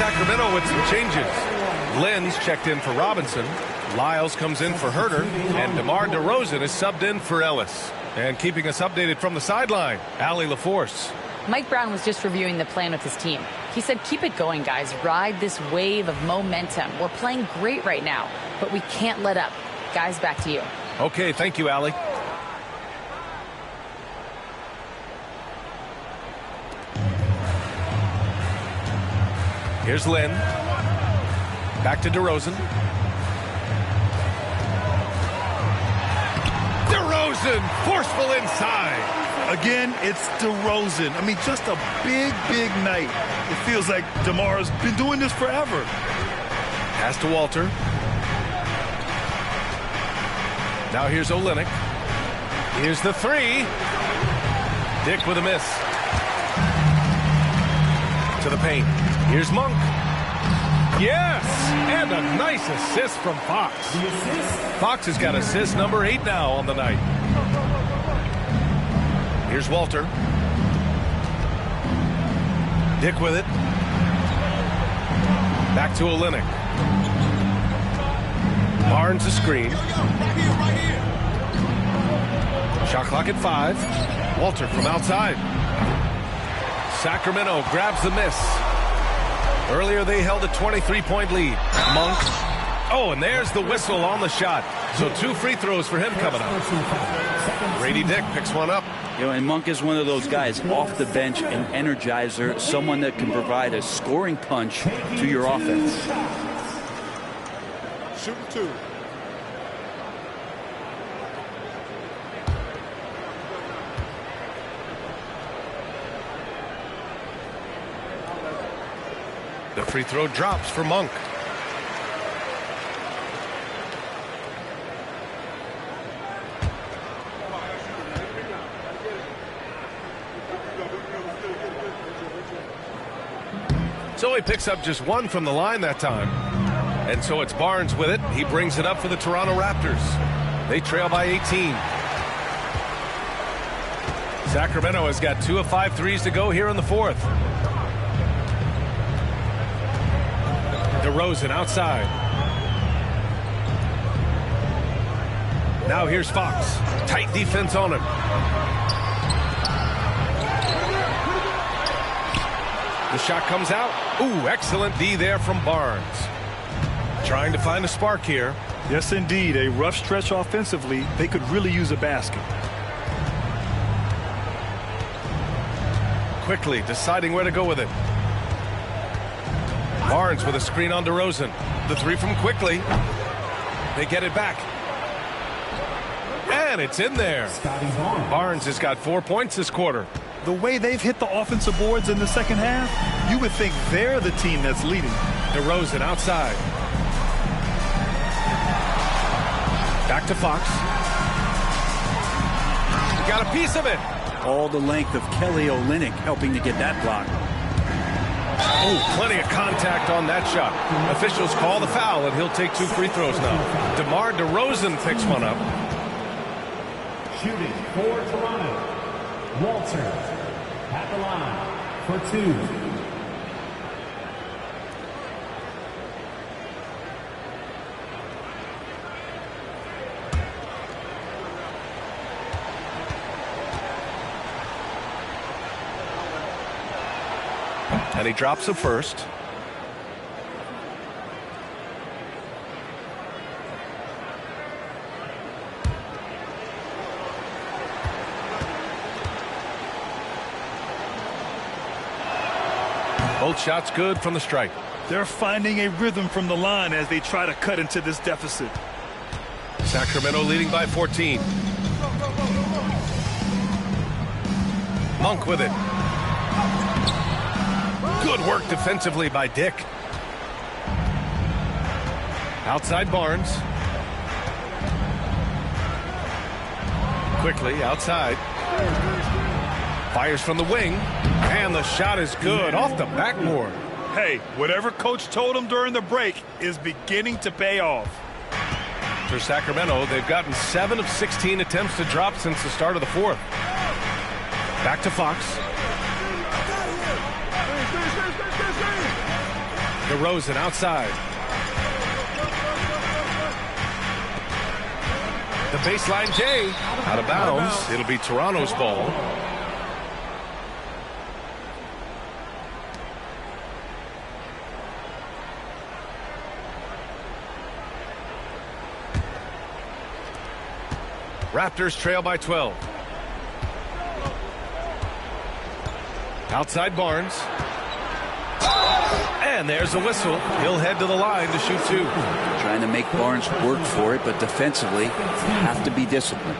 Sacramento with some changes. Lynn's checked in for Robinson. Lyles comes in for Herter. And DeMar DeRozan is subbed in for Ellis. And keeping us updated from the sideline, Allie LaForce. Mike Brown was just reviewing the plan with his team. He said, keep it going, guys. Ride this wave of momentum. We're playing great right now, but we can't let up. Guys, back to you. Okay, thank you, Allie. Here's Lynn. Back to DeRozan. DeRozan, forceful inside. Again, it's DeRozan. I mean, just a big, big night. It feels like DeMar's been doing this forever. Pass to Walter. Now here's Olynyk. Here's the three. Dick with a miss. To the paint. Here's Monk. Yes! And a nice assist from Fox. Fox has got assist number 8 now on the night. Here's Walter. Dick with it. Back to Olynyk. Barnes a screen. Shot clock at 5. Walter from outside. Sacramento grabs the miss. Earlier they held a 23-point lead. Monk. Oh, and there's the whistle on the shot. So 2 free throws for him coming up. Grady Dick picks one up. You know, and Monk is one of those guys off the bench, an energizer, someone that can provide a scoring punch to your offense. Shooting 2. The free throw drops for Monk. So he picks up just 1 from the line that time. And so it's Barnes with it. He brings it up for the Toronto Raptors. They trail by 18. Sacramento has got 2 of 5 threes to go here in the 4th. DeRozan outside. Now here's Fox. Tight defense on him. The shot comes out. Ooh, excellent D there from Barnes. Trying to find a spark here. Yes, indeed. A rough stretch offensively. They could really use a basket. Quickly deciding where to go with it. Barnes with a screen on DeRozan. The 3 from Quickly. They get it back. And it's in there. Barnes has got 4 points this quarter. The way they've hit the offensive boards in the second half, you would think they're the team that's leading. DeRozan outside. Back to Fox. He got a piece of it. All the length of Kelly Olynyk helping to get that block. Oh, plenty of contact on that shot. Officials call the foul, and he'll take 2 free throws now. DeMar DeRozan picks one up. Shooting for Toronto. Walter at the line for 2. And he drops the first. Both shots good from the stripe. They're finding a rhythm from the line as they try to cut into this deficit. Sacramento leading by 14. Monk with it. Good work defensively by Dick. Outside Barnes. Quickly outside. Fires from the wing. And the shot is good off the backboard. Hey, whatever coach told him during the break is beginning to pay off. For Sacramento, they've gotten 7 of 16 attempts to drop since the start of the 4th. Back to Fox. DeRozan outside. The baseline J. Out of bounds. It'll be Toronto's ball. Raptors trail by 12. Outside Barnes. And there's a whistle. He'll head to the line to shoot two. Trying to make Barnes work for it, but defensively have to be disciplined.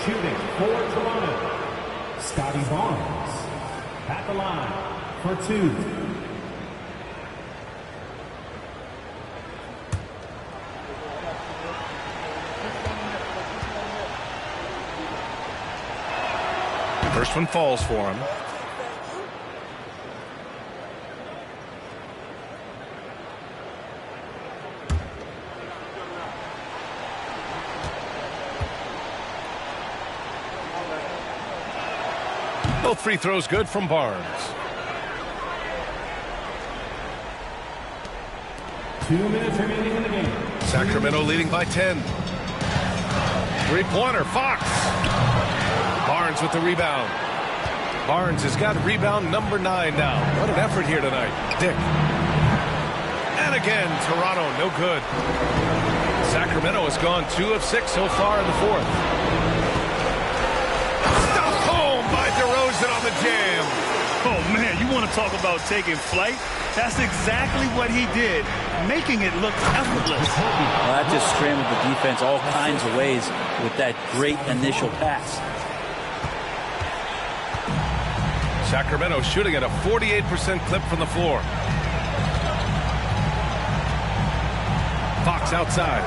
Shooting for Toronto, Scotty Barnes at the line for two. First one falls for him. Both free throws good from Barnes. 2 minutes remaining in the game. Sacramento leading by 10. Three-pointer, Fox. Barnes with the rebound. Barnes has got rebound number 9 now. What an effort here tonight. Dick. And again, Toronto, no good. Sacramento has gone 2 of 6 so far in the fourth. Stuffed home by DeRozan on the jam. Oh, man, you want to talk about taking flight? That's exactly what he did, making it look effortless. Well, that just scrambled the defense all kinds of ways with that great initial pass. Sacramento shooting at a 48% clip from the floor. Fox outside.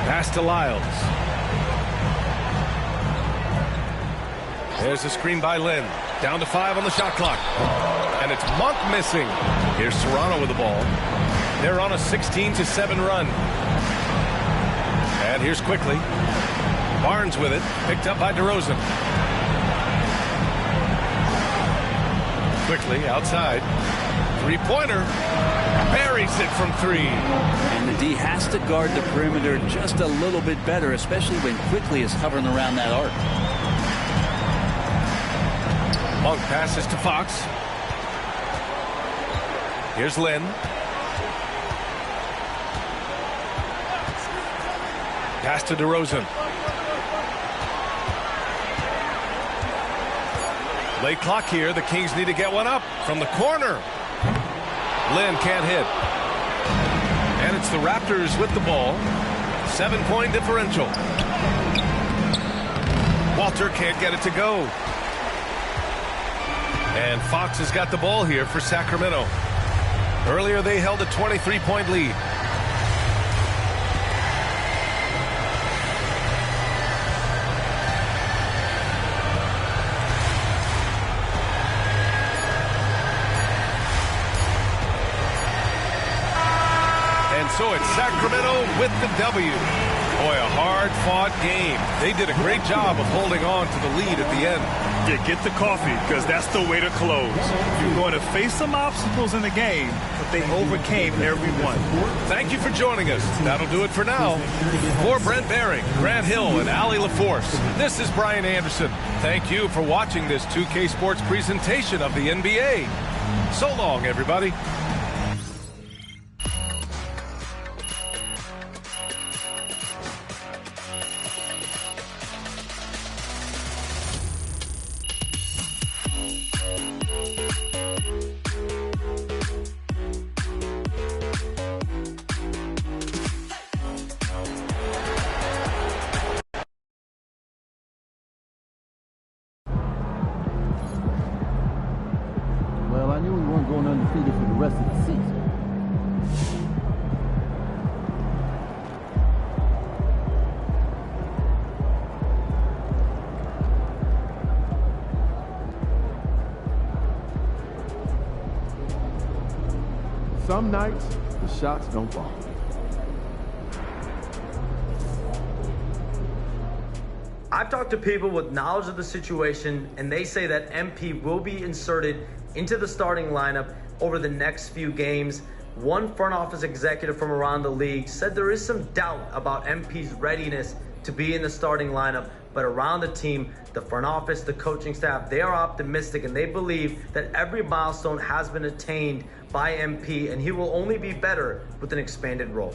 Pass to Lyles. There's a screen by Lynn. Down to 5 on the shot clock. And it's Monk missing. Here's Toronto with the ball. They're on a 16-7 run. And here's Quickly. Barnes with it. Picked up by DeRozan. Quickly outside. Three-pointer. Buries it from 3. And the D has to guard the perimeter just a little bit better, especially when Quickly is hovering around that arc. Monk passes to Fox. Here's Lynn. Pass to DeRozan. Late clock here. The Kings need to get one up from the corner. Lynn can't hit. And it's the Raptors with the ball. 7-point differential. Walter can't get it to go. And Fox has got the ball here for Sacramento. Earlier they held a 23-point lead. And so it's Sacramento with the W. Boy, a hard-fought game. They did a great job of holding on to the lead at the end. Yeah, get the coffee, because that's the way to close. You're going to face some obstacles in the game, but they overcame every one. Thank you for joining us. That'll do it for now. For Brent Behring, Grant Hill, and Allie LaForce, this is Brian Anderson. Thank you for watching this 2K Sports presentation of the NBA. So long, everybody. Well, I knew we weren't going undefeated for the rest of the season. Some nights, the shots don't fall. I've talked to people with knowledge of the situation, and they say that MP will be inserted into the starting lineup over the next few games. One front office executive from around the league said there is some doubt about MP's readiness to be in the starting lineup, but around the team, the front office, the coaching staff, they are optimistic and they believe that every milestone has been attained by MP and he will only be better with an expanded role.